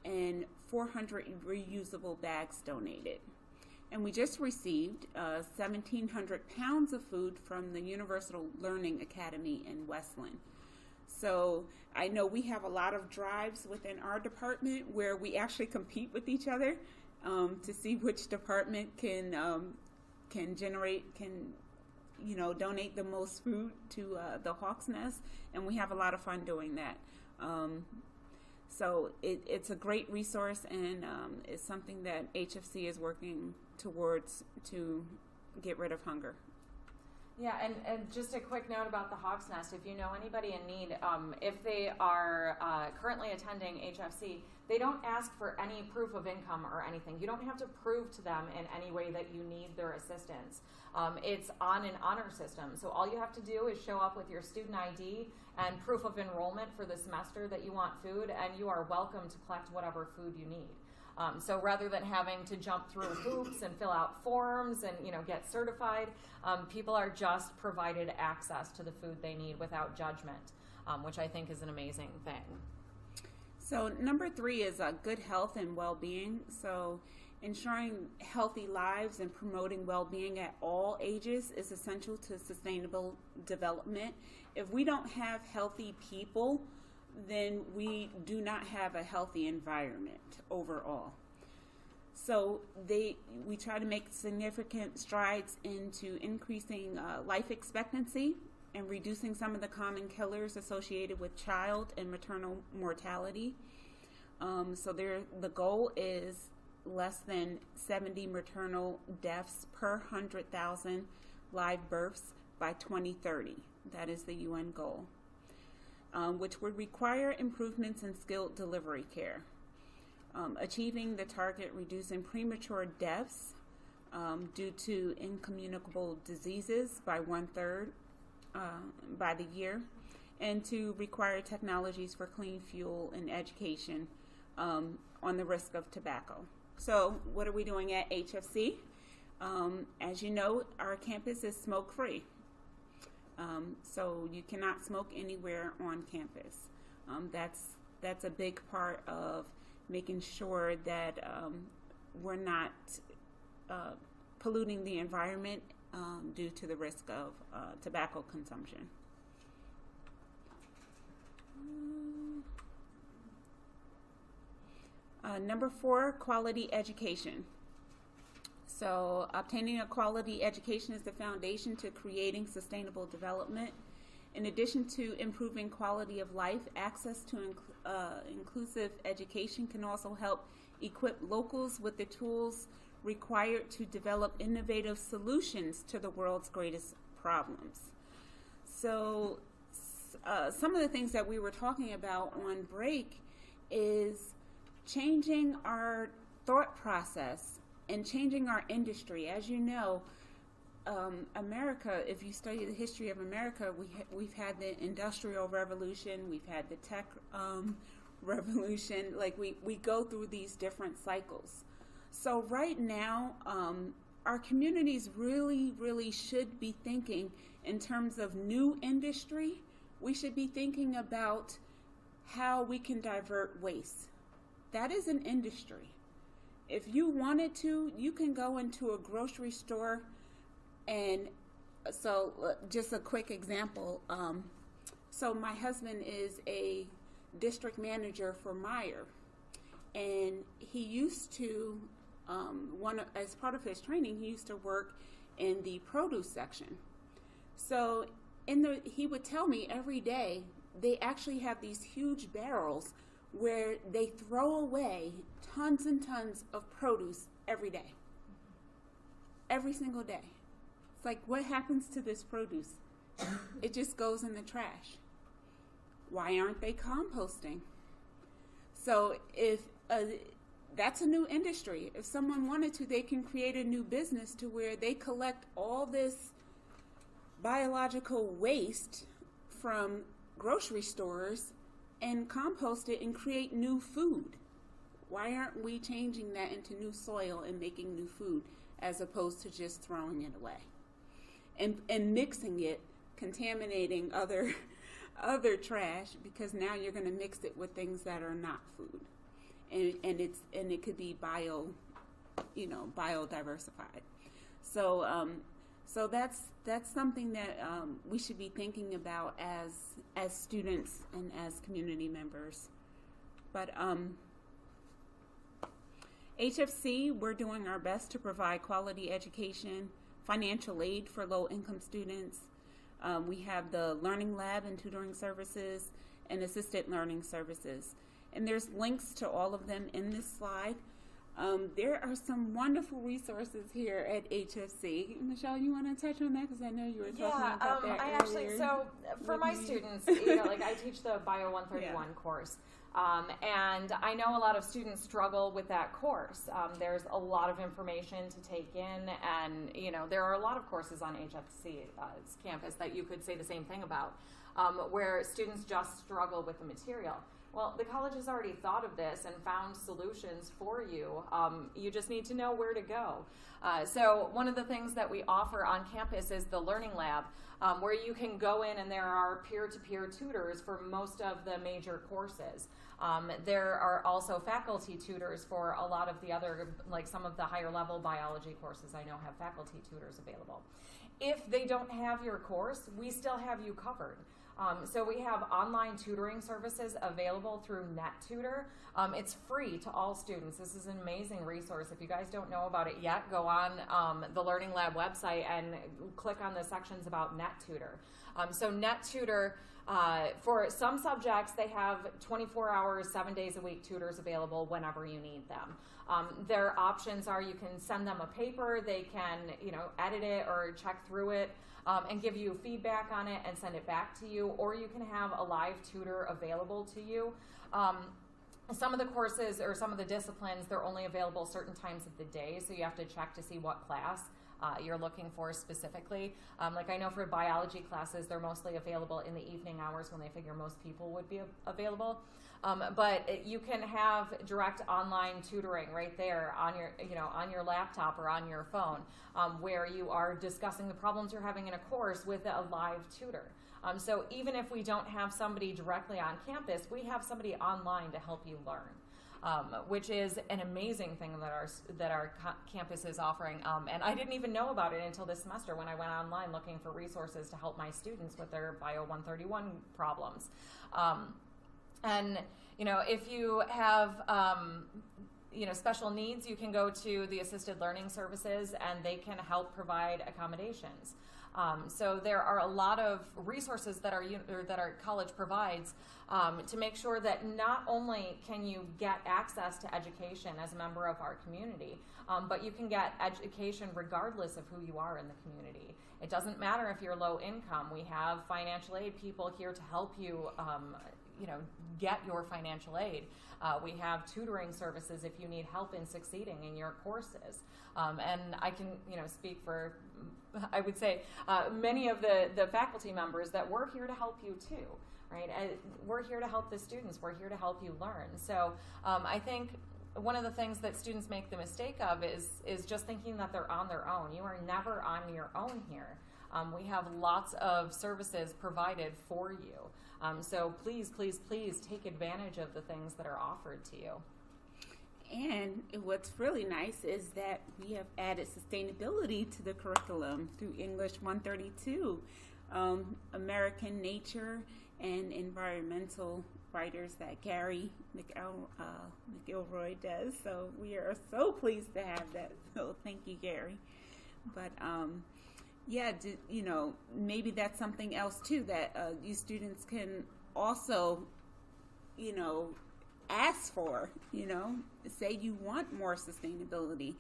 and 400 reusable bags donated. And we just received 1,700 pounds of food from the Universal Learning Academy in Westland. So I know we have a lot of drives within our department where we actually compete with each other to see which department can donate the most food to the Hawk's Nest, and we have a lot of fun doing that. So it's a great resource, and it's something that HFC is working towards to get rid of hunger. Yeah, and just a quick note about the Hawk's Nest. If you know anybody in need, if they are currently attending HFC, they don't ask for any proof of income or anything. You don't have to prove to them in any way that you need their assistance. It's on an honor system. So all you have to do is show up with your student ID and proof of enrollment for the semester that you want food, and you are welcome to collect whatever food you need. So rather than having to jump through hoops and fill out forms and get certified, people are just provided access to the food they need without judgment, which I think is an amazing thing. So number 3 is good health and well-being. So ensuring healthy lives and promoting well-being at all ages is essential to sustainable development. If we don't have healthy people, then we do not have a healthy environment overall. So we try to make significant strides into increasing life expectancy and reducing some of the common killers associated with child and maternal mortality. So the goal is less than 70 maternal deaths per 100,000 live births by 2030. That is the UN goal. Which would require improvements in skilled delivery care. Achieving the target reducing premature deaths due to incommunicable diseases by 1/3 by the year, and to require technologies for clean fuel and education on the risk of tobacco. So what are we doing at HFC? As you know, our campus is smoke-free. So you cannot smoke anywhere on campus. That's a big part of making sure that we're not polluting the environment due to the risk of tobacco consumption. Number 4, quality education. So obtaining a quality education is the foundation to creating sustainable development. In addition to improving quality of life, access to inclusive education can also help equip locals with the tools required to develop innovative solutions to the world's greatest problems. So some of the things that we were talking about on break is changing our thought process and changing our industry. As you know, America, if you study the history of America, we've had the Industrial Revolution, we've had the Tech Revolution. Like we go through these different cycles. So right now, our communities really should be thinking in terms of new industry. We should be thinking about how we can divert waste. That is an industry. If you wanted to, you can go into a grocery store. And so just a quick example. So my husband is a district manager for Meijer, and he used to, as part of his training, he used to work in the produce section. So he would tell me every day they actually have these huge barrels where they throw away tons and tons of produce every day. Every single day. It's like, what happens to this produce? It just goes in the trash. Why aren't they composting? So if that's a new industry. If someone wanted to, they can create a new business to where they collect all this biological waste from grocery stores and compost it and create new food. Why aren't we changing that into new soil and making new food as opposed to just throwing it away and mixing it, contaminating other trash, because now you're going to mix it with things that are not food, and it could be biodiversified. So that's something that we should be thinking about as students and as community members. But HFC, we're doing our best to provide quality education, financial aid for low-income students. We have the Learning Lab and tutoring services and assisted learning services. And there's links to all of them in this slide. There are some wonderful resources here at HFC. Michelle, you want to touch on that? Because I know you were talking about that I earlier. Actually, so for my students, like I teach the Bio 131 course. And I know a lot of students struggle with that course. There's a lot of information to take in, and there are a lot of courses on HFC's campus that you could say the same thing about, where students just struggle with the material. Well, the college has already thought of this and found solutions for you. You just need to know where to go. So one of the things that we offer on campus is the Learning Lab, where you can go in and there are peer-to-peer tutors for most of the major courses. There are also faculty tutors for a lot of the other, like some of the higher level biology courses I know have faculty tutors available. If they don't have your course, we still have you covered. So we have online tutoring services available through NetTutor. It's free to all students. This is an amazing resource. If you guys don't know about it yet, go on the Learning Lab website and click on the sections about NetTutor. So NetTutor, for some subjects, they have 24 hours, 7 days a week tutors available whenever you need them. Their options are you can send them a paper, they can edit it or check through it, and give you feedback on it and send it back to you, or you can have a live tutor available to you. Some of the courses or some of the disciplines, they're only available certain times of the day, so you have to check to see what class you're looking for specifically. Like I know for biology classes, they're mostly available in the evening hours when they figure most people would be available. But you can have direct online tutoring right there on your laptop or on your phone, where you are discussing the problems you're having in a course with a live tutor. So even if we don't have somebody directly on campus, we have somebody online to help you learn, which is an amazing thing that our campus is offering. And I didn't even know about it until this semester when I went online looking for resources to help my students with their Bio 131 problems. And if you have special needs, you can go to the assisted learning services and they can help provide accommodations. So there are a lot of resources that our college provides to make sure that not only can you get access to education as a member of our community, but you can get education regardless of who you are in the community. It doesn't matter if you're low income. We have financial aid people here to help you get your financial aid. We have tutoring services if you need help in succeeding in your courses. And I can, speak for, I would say, many of the faculty members that we're here to help you too, right? We're here to help the students. We're here to help you learn. So I think one of the things that students make the mistake of is just thinking that they're on their own. You are never on your own here. We have lots of services provided for you. So please, please, please take advantage of the things that are offered to you. And what's really nice is that we have added sustainability to the curriculum through English 132, American nature and environmental writers that Gary McElroy does. So we are so pleased to have that. So thank you, Gary. But yeah, you know, maybe that's something else too that you students can also, you know, ask for, you know, say you want more sustainability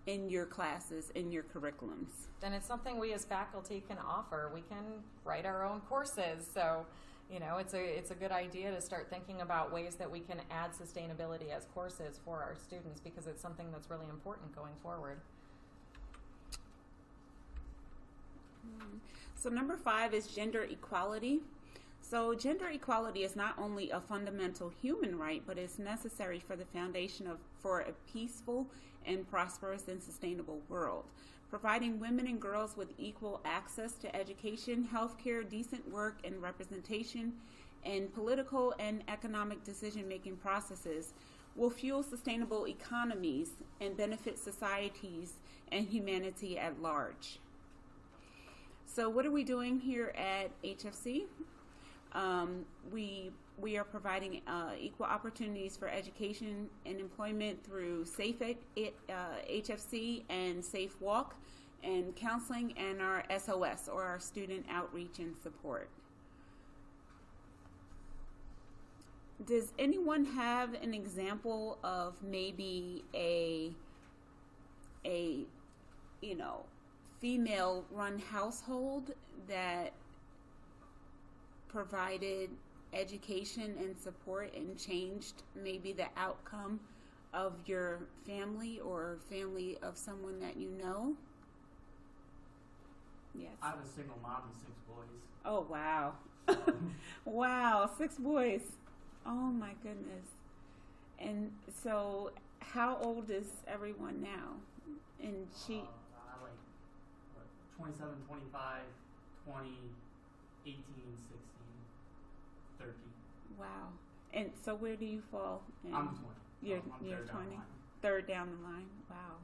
in your classes, in your curriculums. And it's something we as faculty can offer. We can write our own courses, so you know, it's a good idea to start thinking about ways that we can add sustainability as courses for our students, because it's something that's really important going forward. So number 5 is gender equality. So gender equality is not only a fundamental human right, but it's necessary for the foundation for a peaceful and prosperous and sustainable world. Providing women and girls with equal access to education, healthcare, decent work, and representation in political and economic decision-making processes will fuel sustainable economies and benefit societies and humanity at large. So what are we doing here at HFC? We are providing equal opportunities for education and employment through Safe HFC and Safe Walk, and counseling, and our SOS, or our student outreach and support. Does anyone have an example of maybe a you know, female-run household that provided education and support and changed maybe the outcome of your family or family of someone that you know? Yes. I have a single mom and 6 boys. Oh, wow. Wow, 6 boys. Oh, my goodness. And so how old is everyone now? And she... I like 27, 25, 20, 18, 16, 13. Wow. And so where do you fall? I'm 20. You're third down 20? the line. Third down the line. Wow.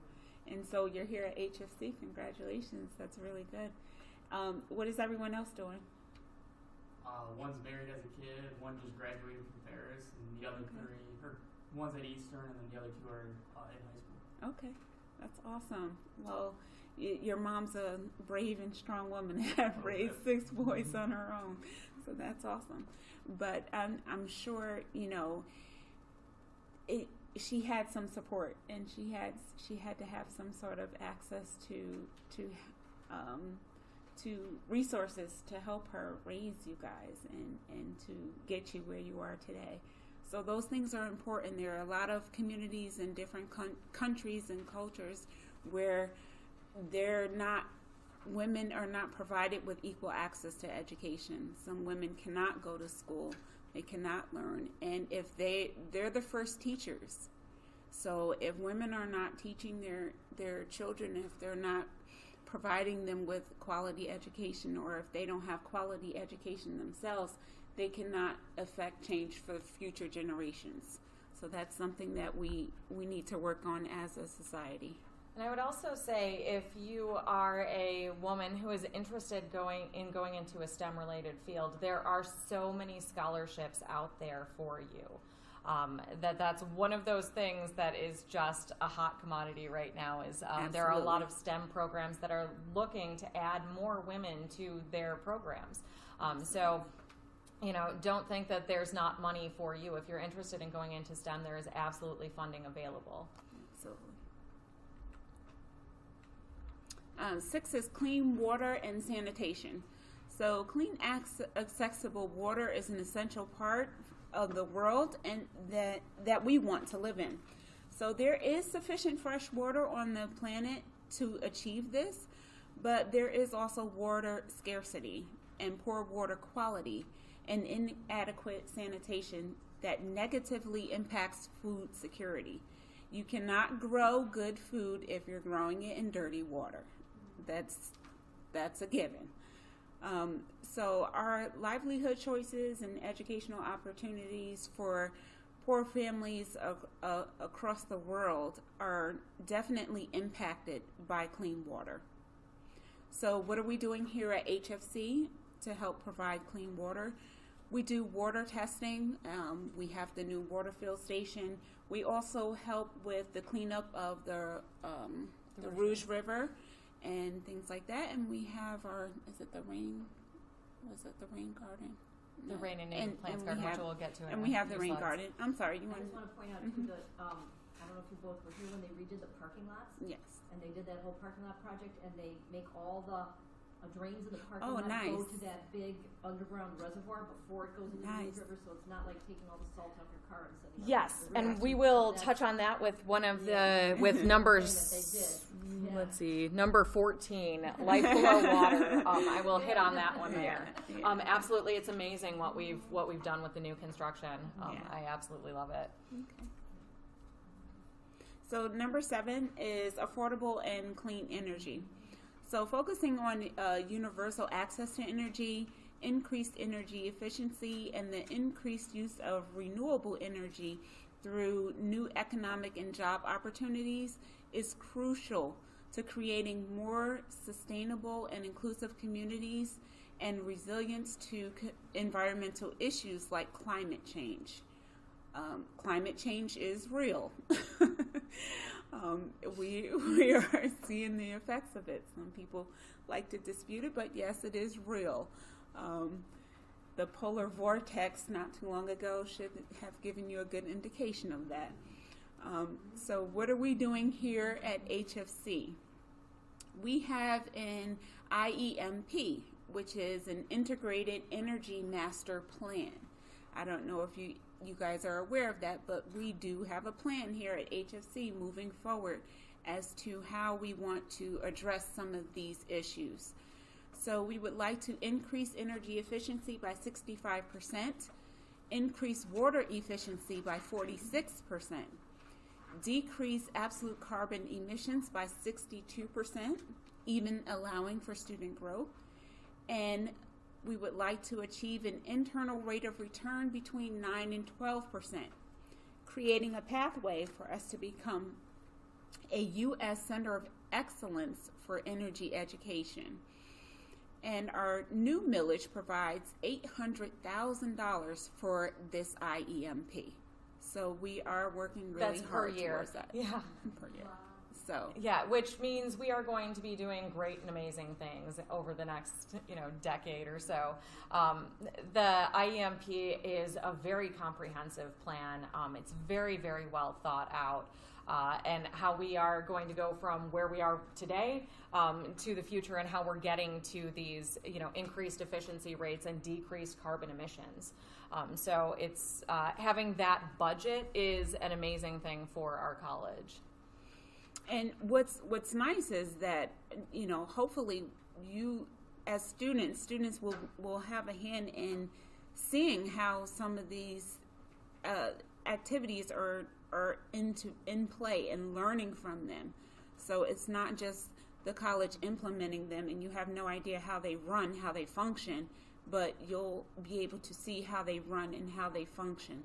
And so you're here at HFC. Congratulations. That's really good. What is everyone else doing? One's married as a kid, one just graduated from Ferris, and the other 3, or one's at Eastern, and then the other 2 are in high school. Okay. That's awesome. Well, your mom's a brave and strong woman to have raised 6 boys on her own. So that's awesome. But I'm sure, you know, she had some support, and she had to have some sort of access to resources to help her raise you guys and to get you where you are today. So those things are important. There are a lot of communities in different countries and cultures where women are not provided with equal access to education. Some women cannot go to school. They cannot learn. And if they're the first teachers. So if women are not teaching their children, if they're not providing them with quality education, or if they don't have quality education themselves, they cannot affect change for future generations. So that's something that we need to work on as a society. And I would also say, if you are a woman who is interested going into a STEM-related field, there are so many scholarships out there for you. That's one of those things that is just a hot commodity right now. There are a lot of STEM programs that are looking to add more women to their programs. So, you know, don't think that there's not money for you. If you're interested in going into STEM, there is absolutely funding available. Absolutely. 6 is clean water and sanitation. So clean, accessible water is an essential part of the world and that we want to live in. So there is sufficient fresh water on the planet to achieve this, but there is also water scarcity and poor water quality and inadequate sanitation that negatively impacts food security. You cannot grow good food if you're growing it in dirty water. That's a given. So our livelihood choices and educational opportunities for poor families across the world are definitely impacted by clean water. So what are we doing here at HFC to help provide clean water? We do water testing. We have the new water fill station. We also help with the cleanup of the Rouge River and things like that. And we have our, is it the rain garden? The No. rain and native plants we garden, which have- we'll get to in And a we have the few rain slides. garden. I'm sorry, you I want just want to point out too Mhm. that, I don't know if you both were here when they redid the parking lots, Yes. and they did that whole parking lot project, and they make all the drains in the parking Oh, lot go nice. to that big underground reservoir before it goes into the Nice. News River, so it's not like taking all the salt off your car and sending it Yes, to the river. and we So will that's touch on that with one of Yeah. the, with the numbers, thing that they did. Yeah. let's see, number 14, Life Below Water. I will hit on that one there. Yeah. Absolutely, it's amazing what we've done with the new construction. Yeah. I absolutely love it. Okay. So number 7 is affordable and clean energy. So focusing on universal access to energy, increased energy efficiency, and the increased use of renewable energy through new economic and job opportunities is crucial to creating more sustainable and inclusive communities and resilience to environmental issues like climate change. Climate change is real. We are seeing the effects of it. Some people like to dispute it, but yes, it is real. The polar vortex not too long ago should have given you a good indication of that. So what are we doing here at HFC? We have an IEMP, which is an Integrated Energy Master Plan. I don't know if you guys are aware of that, but we do have a plan here at HFC moving forward as to how we want to address some of these issues. So we would like to increase energy efficiency by 65%, increase water efficiency by 46%, decrease absolute carbon emissions by 62%, even allowing for student growth, and we would like to achieve an internal rate of return between 9 and 12%, creating a pathway for us to become a U.S. Center of Excellence for Energy Education. And our new millage provides $800,000 for this IEMP. So we are working really That's per hard year. towards that. Yeah. Per year. So Yeah, which means we are going to be doing great and amazing things over the next, decade or so. The IEMP is a very comprehensive plan. It's very, very well thought out. And how we are going to go from where we are today to the future, and how we're getting to these, increased efficiency rates and decreased carbon emissions. So it's having that budget is an amazing thing for our college. And what's nice is that, hopefully you as students will have a hand in seeing how some of these activities are in play and learning from them. So it's not just the college implementing them and you have no idea how they run, how they function, but you'll be able to see how they run and how they function.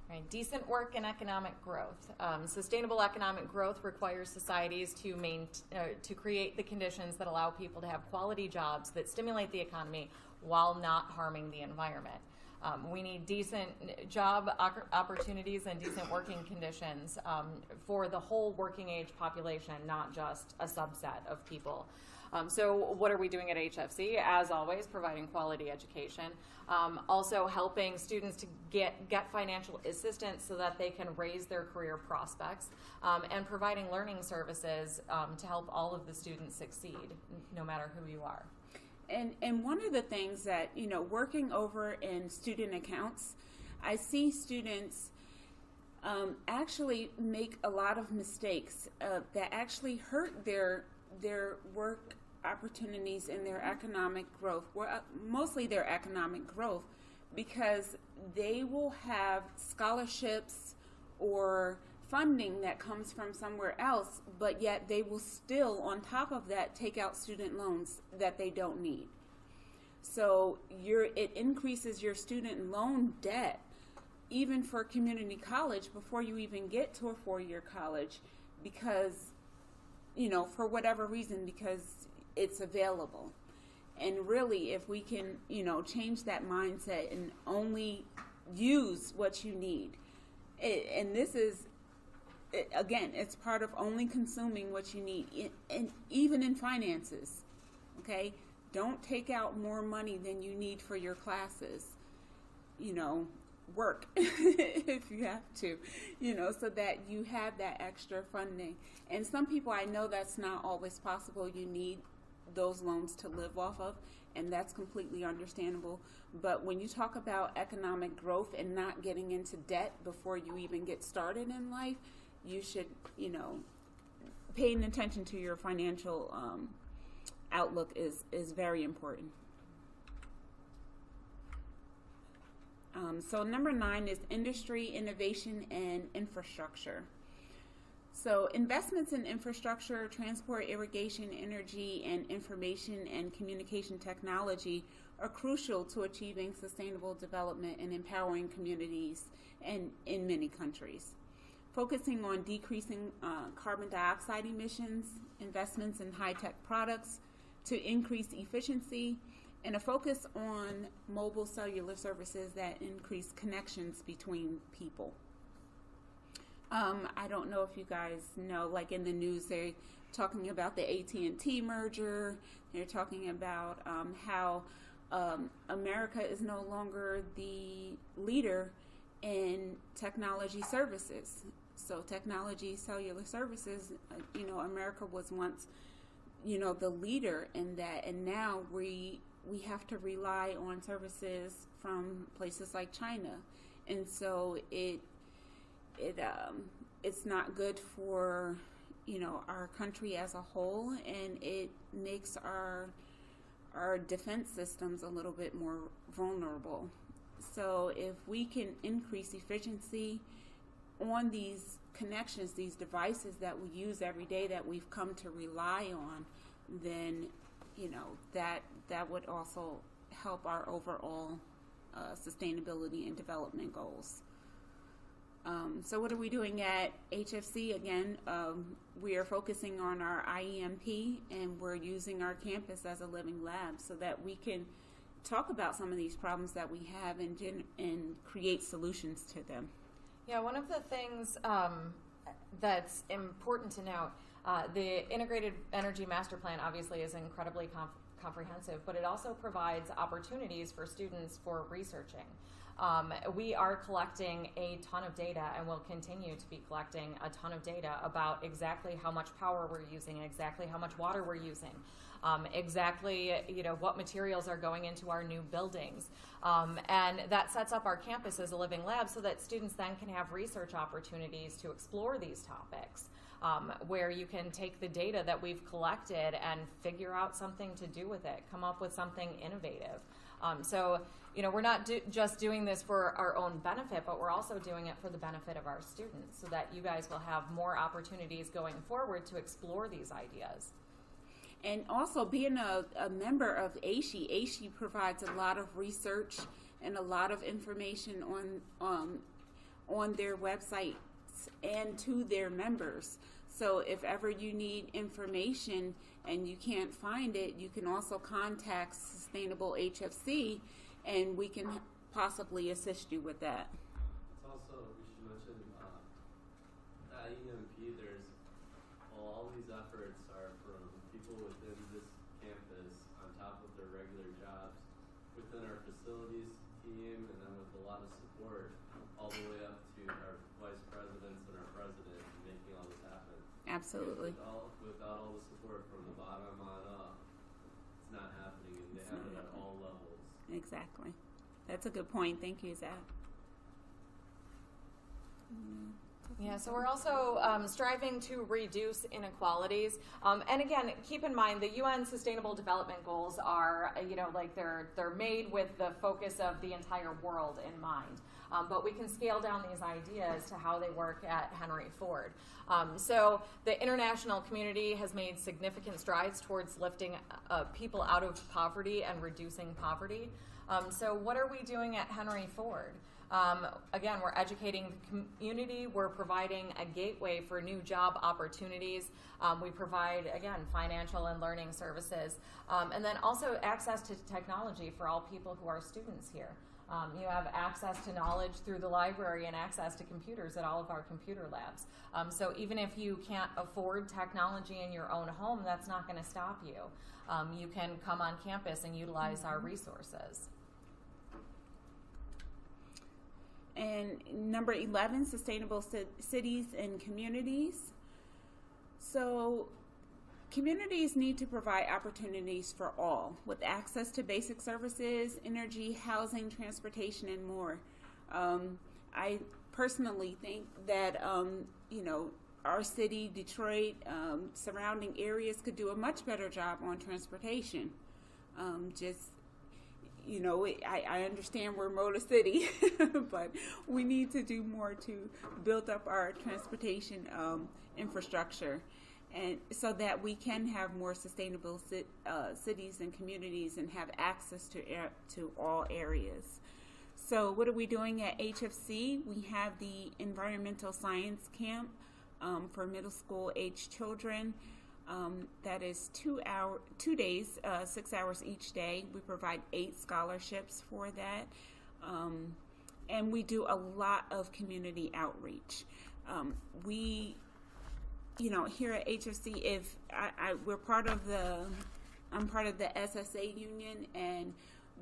Right, decent work and economic growth. Sustainable economic growth requires societies to create the conditions that allow people to have quality jobs that stimulate the economy while not harming the environment. We need decent job opportunities and decent working conditions for the whole working age population, not just a subset of people. So what are we doing at HFC? As always, providing quality education. Also helping students to get financial assistance so that they can raise their career prospects, and providing learning services to help all of the students succeed, no matter who you are. And one of the things that, working over in student accounts, I see students actually make a lot of mistakes that actually hurt their work opportunities and their economic growth, mostly their economic growth, because they will have scholarships or funding that comes from somewhere else, but yet they will still, on top of that, take out student loans that they don't need. So it increases your student loan debt, even for community college, before you even get to a 4-year college, because, for whatever reason, because it's available. And really, if we can, change that mindset and only use what you need. And this is again, it's part of only consuming what you need, and even in finances, okay? Don't take out more money than you need for your classes. Work if you have to, so that you have that extra funding. And some people, I know that's not always possible. You need those loans to live off of, and that's completely understandable. But when you talk about economic growth and not getting into debt before you even get started in life, you should, paying attention to your financial outlook is very important. So number 9 is industry, innovation, and infrastructure. So investments in infrastructure, transport, irrigation, energy, and information and communication technology are crucial to achieving sustainable development and empowering communities and in many countries. Focusing on decreasing carbon dioxide emissions, investments in high-tech products to increase efficiency, and a focus on mobile cellular services that increase connections between people. I don't know if you guys know, like in the news, they're talking about the AT&T merger. They're talking about how America is no longer the leader in technology services. So technology, cellular services, America was once, the leader in that, and now we have to rely on services from places like China, and so it's not good for our country as a whole, and it makes our defense systems a little bit more vulnerable. So if we can increase efficiency on these connections, these devices that we use every day that we've come to rely on, then that would also help our overall sustainability and development goals. So what are we doing at HFC? Again, we are focusing on our IEMP, and we're using our campus as a living lab so that we can talk about some of these problems that we have and create solutions to them. Yeah, one of the things that's important to note, the Integrated Energy Master Plan obviously is incredibly comprehensive, but it also provides opportunities for students for researching. We are collecting a ton of data, and will continue to be collecting a ton of data about exactly how much power we're using, and exactly how much water we're using, exactly what materials are going into our new buildings, and that sets up our campus as a living lab so that students then can have research opportunities to explore these topics, where you can take the data that we've collected and figure out something to do with it, come up with something innovative. So we're not just doing this for our own benefit, but we're also doing it for the benefit of our students, so that you guys will have more opportunities going forward to explore these ideas. And also, being a member of ASHE provides a lot of research and a lot of information on their websites and to their members. So if ever you need information and you can't find it, you can also contact Sustainable HFC, and we can possibly assist you with that. It's also, we should mention, at IEMP, all these efforts are from people within this campus on top of their regular jobs, within our facilities team, and then with a lot of support all the way up to our vice presidents and our president in making all this happen. Absolutely. Without all the support from the bottom on up, it's not happening, and they have it at all levels. Exactly. That's a good point. Thank you, Zach. Yeah, so we're also striving to reduce inequalities. And again, keep in mind the UN Sustainable Development Goals are, they're made with the focus of the entire world in mind. But we can scale down these ideas to how they work at Henry Ford. So the international community has made significant strides towards lifting people out of poverty and reducing poverty. So what are we doing at Henry Ford? Again, we're educating the community. We're providing a gateway for new job opportunities. We provide, again, financial and learning services. And then also access to technology for all people who are students here. You have access to knowledge through the library and access to computers at all of our computer labs. So even if you can't afford technology in your own home, that's not going to stop you. You can come on campus and utilize our resources. And number 11, sustainable cities and communities. So communities need to provide opportunities for all with access to basic services, energy, housing, transportation, and more. I personally think that, our city, Detroit, surrounding areas could do a much better job on transportation. I understand we're Motor City, but we need to do more to build up our transportation infrastructure, and so that we can have more sustainable cities and communities and have access to all areas. So what are we doing at HFC? We have the environmental science camp for middle school age children. That is 2 days, 6 hours each day. We provide 8 scholarships for that. And we do a lot of community outreach. Here at HFC, I'm part of the SSA union, and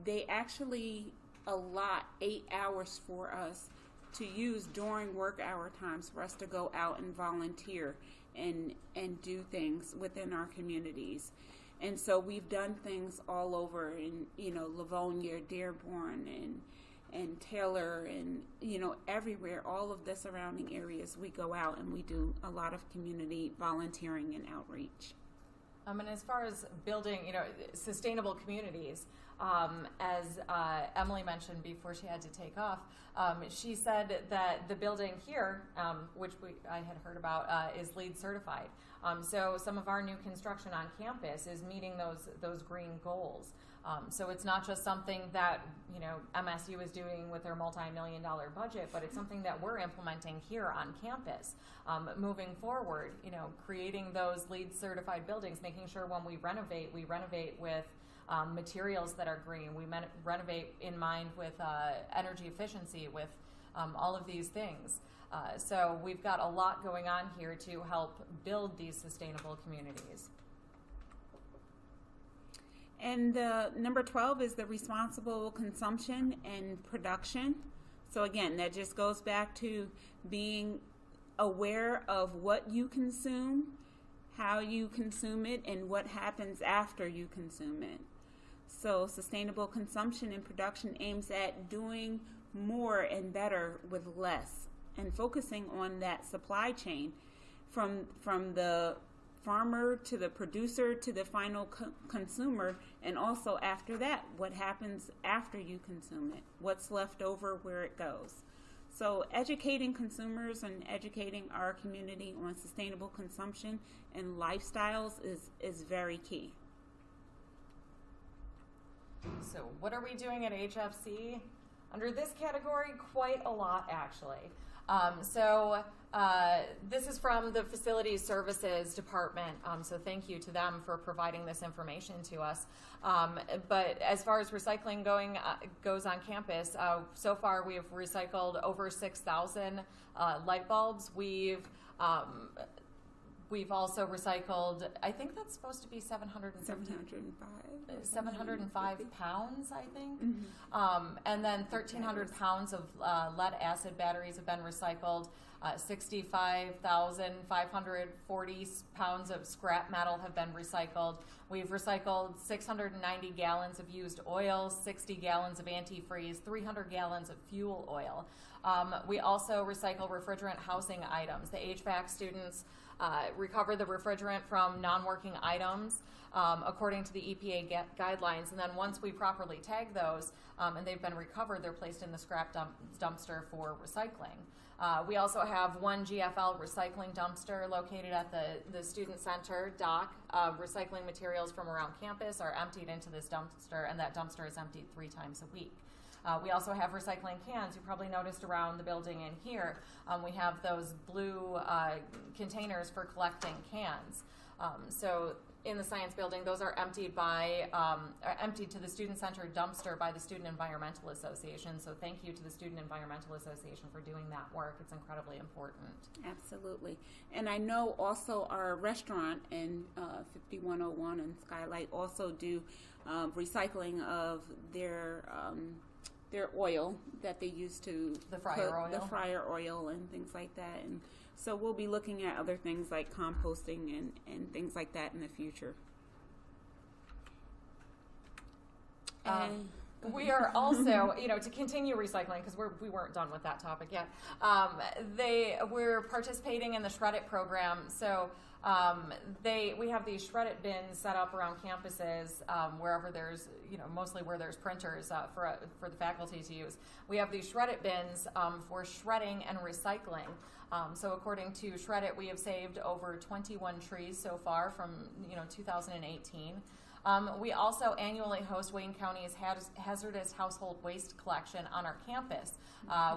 they actually allot 8 hours for us to use during work hour times for us to go out and volunteer and do things within our communities. And so we've done things all over in, Livonia, Dearborn, and Taylor, and, everywhere, all of the surrounding areas, we go out and we do a lot of community volunteering and outreach. And as far as building, sustainable communities, as Emily mentioned before she had to take off, she said that the building here, which I had heard about, is LEED certified. So some of our new construction on campus is meeting those green goals. So it's not just something that MSU is doing with their multi-million-dollar budget, but it's something that we're implementing here on campus. Moving forward, creating those LEED certified buildings, making sure when we renovate with materials that are green. We renovate in mind with energy efficiency, with all of these things. So we've got a lot going on here to help build these sustainable communities. And number 12 is the responsible consumption and production. So again, that just goes back to being aware of what you consume, how you consume it, and what happens after you consume it. So sustainable consumption and production aims at doing more and better with less, and focusing on that supply chain from the farmer to the producer to the final consumer, and also after that, what happens after you consume it, what's left over, where it goes. So educating consumers and educating our community on sustainable consumption and lifestyles is very key. So what are we doing at HFC? Under this category, quite a lot, actually. This is from the Facilities Services Department, so thank you to them for providing this information to us. But as far as recycling goes on campus, so far we have recycled over 6,000 light bulbs. We've also recycled, I think that's supposed to be 705 pounds, I think. Mm-hmm. And then 1,300 pounds of lead acid batteries have been recycled. 65,540 pounds of scrap metal have been recycled. We've recycled 690 gallons of used oil, 60 gallons of antifreeze, 300 gallons of fuel oil. We also recycle refrigerant housing items. The HVAC students recover the refrigerant from non-working items according to the EPA guidelines, and then once we properly tag those and they've been recovered, they're placed in the scrap dumpster for recycling. We also have one GFL recycling dumpster located at the Student Center dock. Recycling materials from around campus are emptied into this dumpster, and that dumpster is emptied 3 times a week. We also have recycling cans. You probably noticed around the building in here, we have those blue containers for collecting cans. So in the science building, those are emptied emptied to the Student Center dumpster by the Student Environmental Association. So thank you to the Student Environmental Association for doing that work. It's incredibly important. Absolutely. And I know also our restaurant in 5101 and Skylight also do recycling of their oil that they use to The fryer oil. the fryer oil and things like that. And so we'll be looking at other things like composting and things like that in the future. And We are also, to continue recycling, because we weren't done with that topic yet. We're participating in the Shred It program. So we have these Shred It bins set up around campuses wherever there's, mostly where there's printers for the faculty to use. We have these Shred It bins for shredding and recycling. So according to Shred It, we have saved over 21 trees so far from 2018. We also annually host Wayne County's hazardous household waste collection on our campus,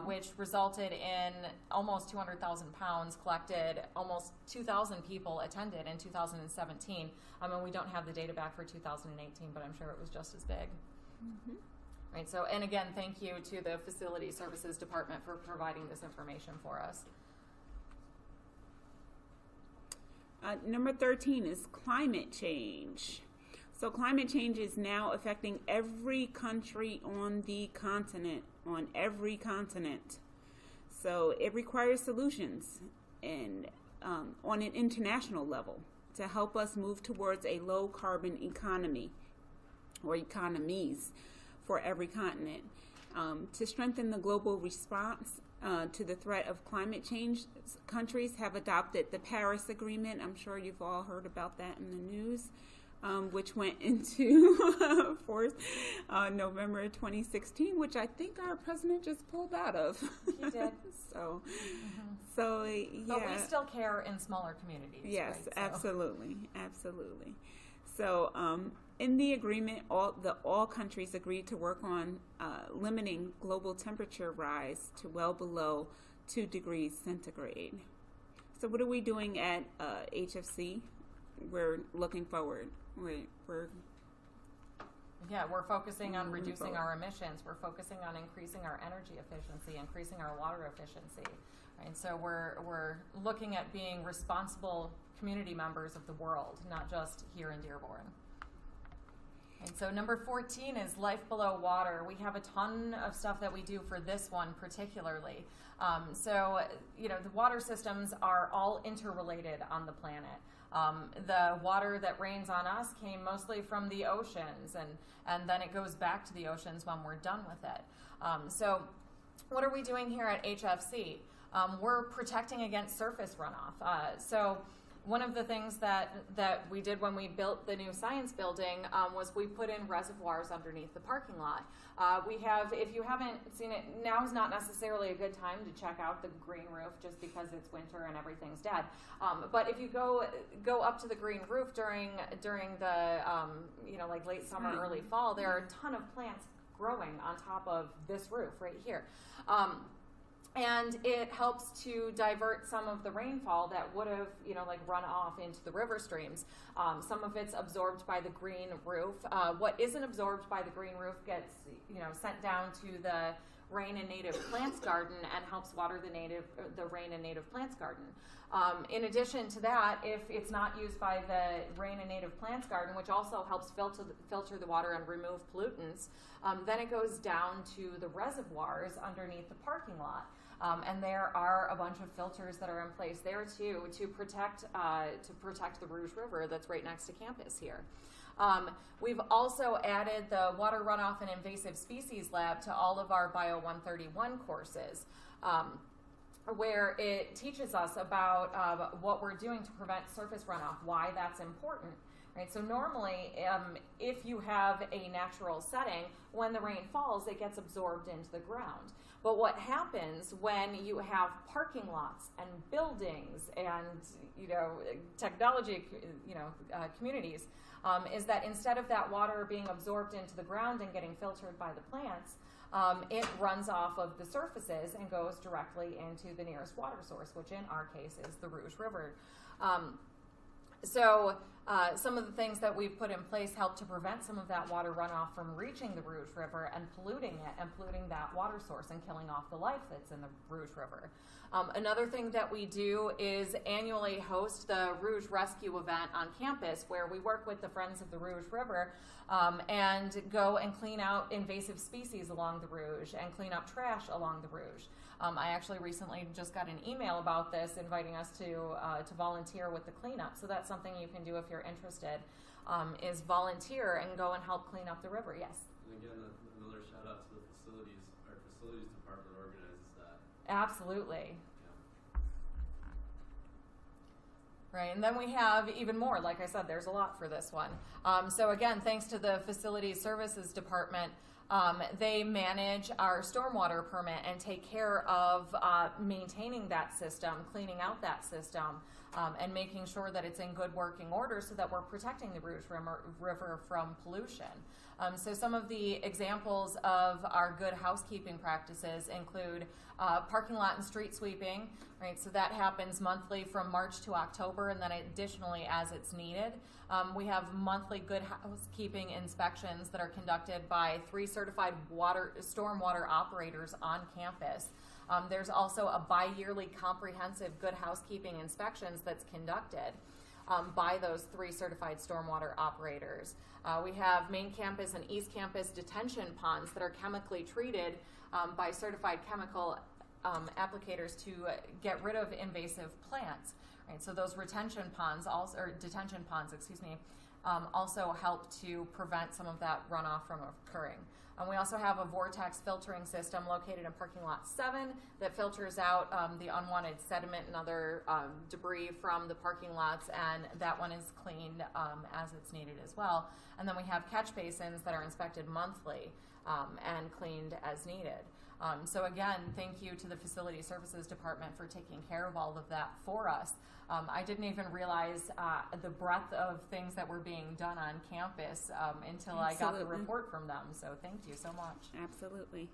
which resulted in almost 200,000 pounds collected. Almost 2,000 people attended in 2017. And we don't have the data back for 2018, but I'm sure it was just as big. Mhm. Right. So, and again, thank you to the Facility Services Department for providing this information for us. Number 13 is climate change. So climate change is now affecting every country on the continent, on every continent. So it requires solutions and on an international level to help us move towards a low carbon economy or economies for every continent. To strengthen the global response to the threat of climate change, countries have adopted the Paris Agreement. I'm sure you've all heard about that in the news. Which went into force November 2016, which I think our president just pulled out of. He did. So yeah. But we still care in smaller communities. Yes, right? absolutely. So in the agreement, all countries agreed to work on limiting global temperature rise to well below 2 degrees centigrade. So what are we doing at HFC? We're looking forward. We're focusing on reducing our emissions. We're focusing on increasing our energy efficiency, increasing our water efficiency. Right? So we're looking at being responsible community members of the world, not just here in Dearborn. And so number 14 is Life Below Water. We have a ton of stuff that we do for this one particularly. The water systems are all interrelated on the planet. The water that rains on us came mostly from the oceans, and then it goes back to the oceans when we're done with it. So what are we doing here at HFC? We're protecting against surface runoff. So one of the things that we did when we built the new science building was we put in reservoirs underneath the parking lot. If you haven't seen it, now is not necessarily a good time to check out the green roof just because it's winter and everything's dead. But if you go up to the green roof during the like late summer, early fall, there are a ton of plants growing on top of this roof right here. And it helps to divert some of the rainfall that would have, run off into the river streams. Some of it's absorbed by the green roof. What isn't absorbed by the green roof gets, sent down to the Rain and Native Plants Garden and helps water the Rain and Native Plants Garden. In addition to that, if it's not used by the Rain and Native Plants Garden, which also helps filter the water and remove pollutants, then it goes down to the reservoirs underneath the parking lot. And there are a bunch of filters that are in place there too to protect the Rouge River that's right next to campus here. We've also added the Water Runoff and Invasive Species Lab to all of our Bio 131 courses, where it teaches us about what we're doing to prevent surface runoff, why that's important. Right, so normally, if you have a natural setting, when the rain falls, it gets absorbed into the ground. But what happens when you have parking lots and buildings and technology, communities, is that instead of that water being absorbed into the ground and getting filtered by the plants, it runs off of the surfaces and goes directly into the nearest water source, which in our case is the Rouge River. So some of the things that we've put in place help to prevent some of that water runoff from reaching the Rouge River and polluting it and polluting that water source and killing off the life that's in the Rouge River. Another thing that we do is annually host the Rouge Rescue event on campus, where we work with the Friends of the Rouge River and go and clean out invasive species along the Rouge and clean up trash along the Rouge. I actually recently just got an email about this, inviting us to volunteer with the cleanup. So that's something you can do if you're interested, is volunteer and go and help clean up the river. Yes. And again, another shout out to the facilities. Our facilities department organizes that. Absolutely. Yeah. Right, and then we have even more. Like I said, there's a lot for this one. So again, thanks to the Facilities Services Department, they manage our stormwater permit and take care of maintaining that system, cleaning out that system, and making sure that it's in good working order so that we're protecting the Rouge River from pollution. So some of the examples of our good housekeeping practices include parking lot and street sweeping, right? So that happens monthly from March to October, and then additionally as it's needed. We have monthly good housekeeping inspections that are conducted by 3 certified stormwater operators on campus. There's also a bi-yearly comprehensive good housekeeping inspections that's conducted by those 3 certified stormwater operators. We have main campus and east campus detention ponds that are chemically treated by certified chemical applicators to get rid of invasive plants. Right, so those retention ponds, detention ponds, also help to prevent some of that runoff from occurring. We also have a vortex filtering system located in parking lot 7 that filters out the unwanted sediment and other debris from the parking lots, and that one is cleaned as it's needed as well. And then we have catch basins that are inspected monthly and cleaned as needed. So again, thank you to the Facility Services Department for taking care of all of that for us. I didn't even realize the breadth of things that were being done on campus until I got the report from them. So thank you so much. Absolutely.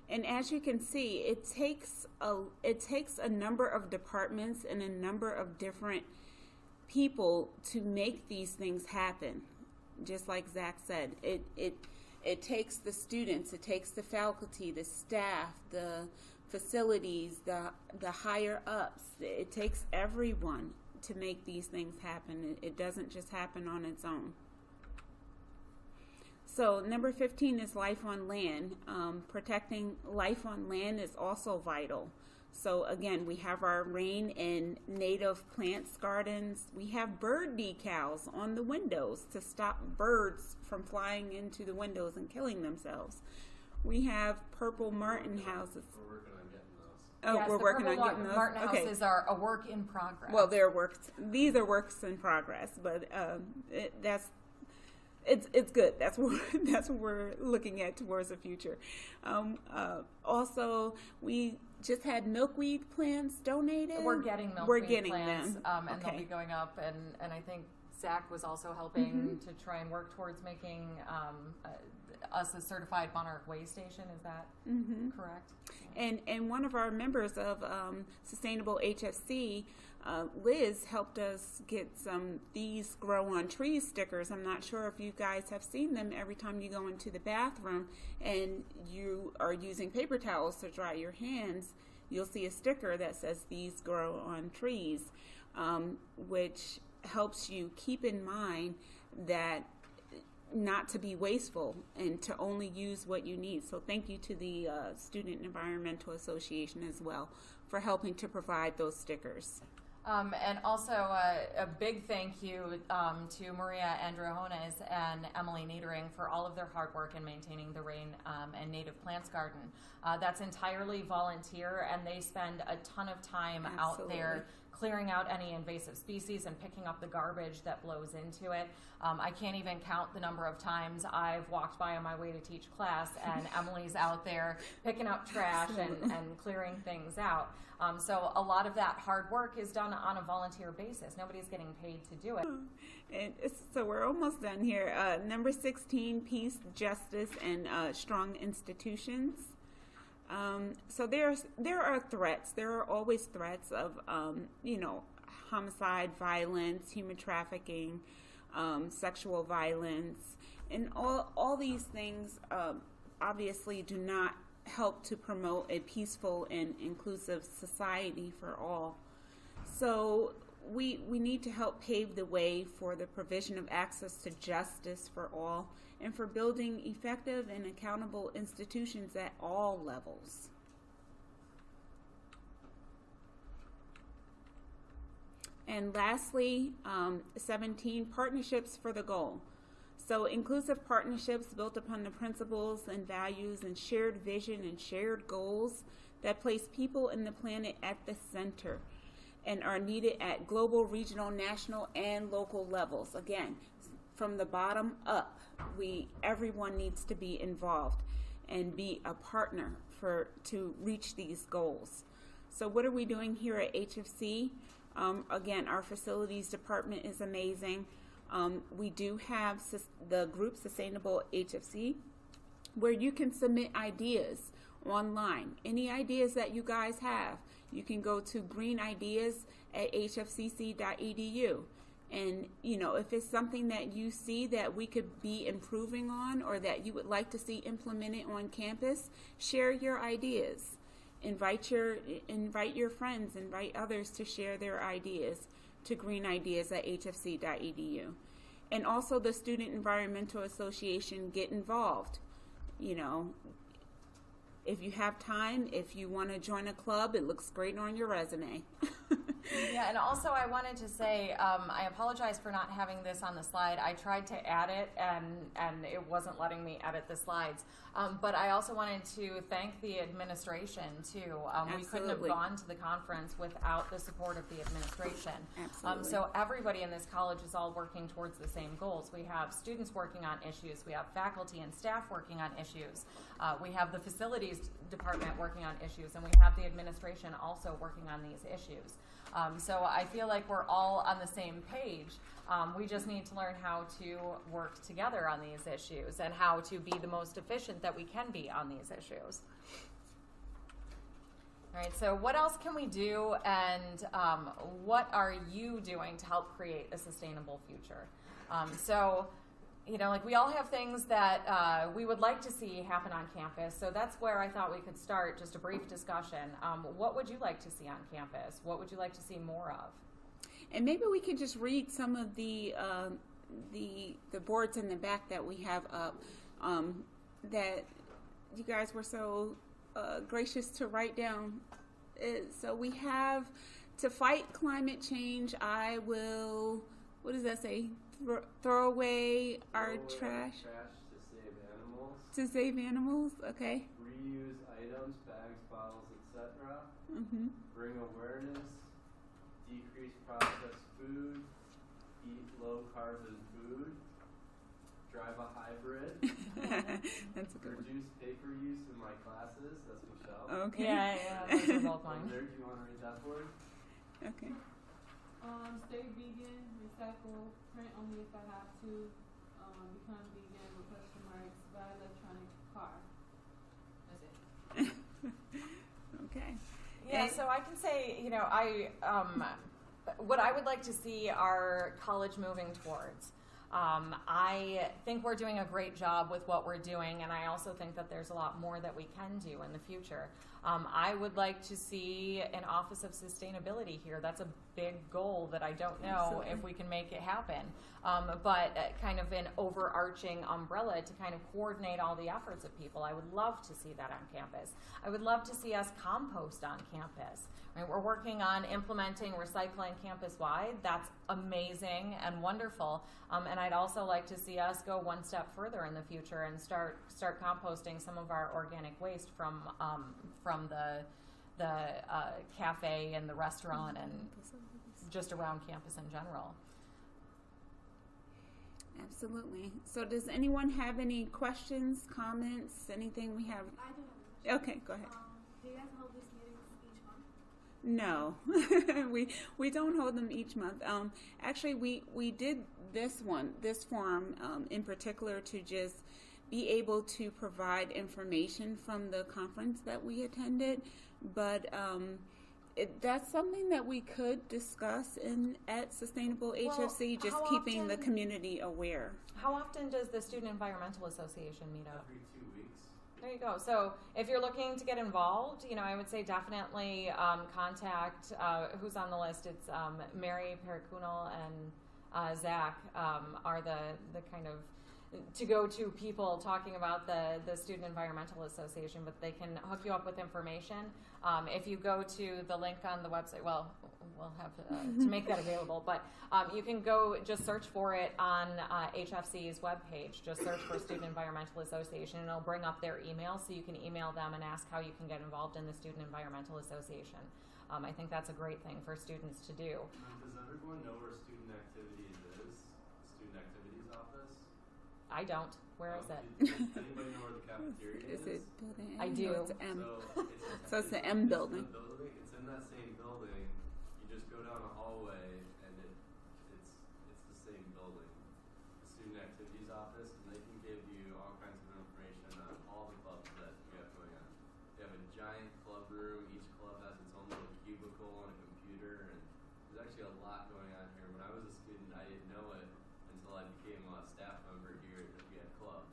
And as you can see, it takes a number of departments and a number of different people to make these things happen. Just like Zach said, it takes the students, it takes the faculty, the staff, the facilities, the higher ups. It takes everyone to make these things happen. It doesn't just happen on its own. So number 15 is life on land. Protecting life on land is also vital. So again, we have our rain and native plants gardens. We have bird decals on the windows to stop birds from flying into the windows and killing themselves. We have purple martin houses. We're working on getting those. Oh, yes, we're working on getting those. Martin Okay. houses are a work in progress. Well, these are works in progress, but it's good. That's what we're looking at towards the future. Also, we just had milkweed plants donated. We're getting milkweed plants, them, and okay. they'll be going up. And I think Zach was also helping to try and work towards making us a certified Monarch Way Station. Is that correct? And one of our members of Sustainable HFC, Liz, helped us get some These Grow on Trees stickers. I'm not sure if you guys have seen them. Every time you go into the bathroom and you are using paper towels to dry your hands, you'll see a sticker that says These Grow on Trees, which helps you keep in mind that not to be wasteful and to only use what you need. So thank you to the Student Environmental Association as well for helping to provide those stickers. And also a big thank you to Maria Andrejones and Emily Niedering for all of their hard work in maintaining the Rain and Native Plants Garden. That's entirely volunteer, and they spend a ton of time out there clearing out any invasive species and picking up the garbage that blows into it. I can't even count the number of times I've walked by on my way to teach class and Emily's out there picking up trash and clearing things out. So a lot of that hard work is done on a volunteer basis. Nobody's getting paid to do it. And so we're almost done here. Number 16, peace, justice, and strong institutions. So there are threats. There are always threats of, homicide, violence, human trafficking, sexual violence, and all these things obviously do not help to promote a peaceful and inclusive society for all. So we need to help pave the way for the provision of access to justice for all and for building effective and accountable institutions at all levels. And lastly, 17, partnerships for the goal. So inclusive partnerships built upon the principles and values and shared vision and shared goals that place people and the planet at the center and are needed at global, regional, national, and local levels. Again, from the bottom up, everyone needs to be involved and be a partner to reach these goals. So what are we doing here at HFC? Again, our facilities department is amazing. We do have the group Sustainable HFC, where you can submit ideas online. Any ideas that you guys have, you can go to greenideas@hfcc.edu. And, if it's something that you see that we could be improving on or that you would like to see implemented on campus, share your ideas. Invite your friends, invite others to share their ideas to greenideas@hfc.edu. And also the Student Environmental Association, get involved. If you have time, if you want to join a club, it looks great on your resume. Yeah, and also I wanted to say, I apologize for not having this on the slide. I tried to add it, and it wasn't letting me edit the slides. But I also wanted to thank the administration, too. We couldn't have gone to the conference without the support of the administration. Absolutely. So everybody in this college is all working towards the same goals. We have students working on issues. We have faculty and staff working on issues. We have the facilities department working on issues, and we have the administration also working on these issues. So I feel like we're all on the same page. We just need to learn how to work together on these issues and how to be the most efficient that we can be on these issues. All right, so what else can we do, and what are you doing to help create a sustainable future? We all have things that we would like to see happen on campus, so that's where I thought we could start just a brief discussion. What would you like to see on campus? What would you like to see more of? And maybe we could just read some of the boards in the back that we have up that you guys were so gracious to write down. So we have, to fight climate change, I will, what does that say? Throw away our trash. To save animals. To save animals, okay. Reuse items, bags, bottles, etc. Mm-hmm. Bring awareness. Decrease processed food. Eat low carbon food. Drive a hybrid. That's a good one. Reduce paper use in my classes. That's Michelle. Okay. Yeah, those are both mine. There, do you want to read that board? Okay. Stay vegan, recycle, print only if I have to, become vegan with question marks, buy electronic car. That's it. Okay. Yeah, so I can say, what I would like to see our college moving towards. I think we're doing a great job with what we're doing, and I also think that there's a lot more that we can do in the future. I would like to see an Office of Sustainability here. That's a big goal that I don't know Absolutely. if we can make it happen, but kind of an overarching umbrella to kind of coordinate all the efforts of people. I would love to see that on campus. I would love to see us compost on campus. Right? We're working on implementing recycling campus-wide. That's amazing and wonderful, and I'd also like to see us go one step further in the future and start composting some of our organic waste from the cafe and the restaurant and just around campus in general. Absolutely. So does anyone have any questions, comments, anything we have? I do have a question. Okay, go ahead. Do you guys hold these meetings each month? No, we don't hold them each month. Actually, we did this forum in particular to just be able to provide information from the conference that we attended, but That's something that we could discuss at Sustainable HFC, just how keeping the often- community aware. How often does the Student Environmental Association meet up? Every 2 weeks. There you go. So if you're looking to get involved, I would say definitely contact, who's on the list? It's Mary Pericunal and Zach are the kind of to-go-to people talking about the Student Environmental Association, but they can hook you up with information. If you go to the link on the website, well, we'll have to make that available, but you can go just search for it on HFC's webpage. Just search for Student Environmental Association, and it'll bring up their email, so you can email them and ask how you can get involved in the Student Environmental Association. I think that's a great thing for students to do. Does everyone know where Student Activities is? Student Activities Office? I don't. Where is it? Does anybody know where the cafeteria is? Is it building M? I do. No, it's M. So So it's the M building. It's in that same building. You just go down a hallway, and it's the same building. The Student Activities Office, and they can give you all kinds of information on all the clubs that you have going on. They have a giant club room. Each club has its own little cubicle and a computer, and there's actually a lot going on here. When I was a student, I didn't know it until I became a staff member here at we had clubs.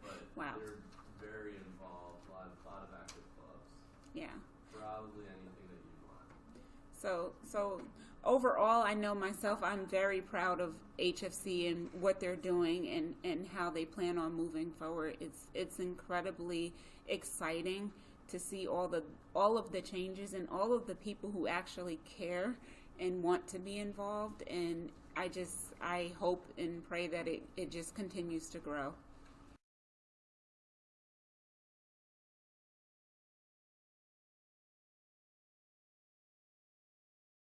But Wow. they're very involved, a lot of active clubs. Yeah. Probably anything that you want. So overall, I know myself, I'm very proud of HFC and what they're doing and how they plan on moving forward. It's incredibly exciting to see all of the changes and all of the people who actually care and want to be involved. And I hope and pray that it just continues to grow.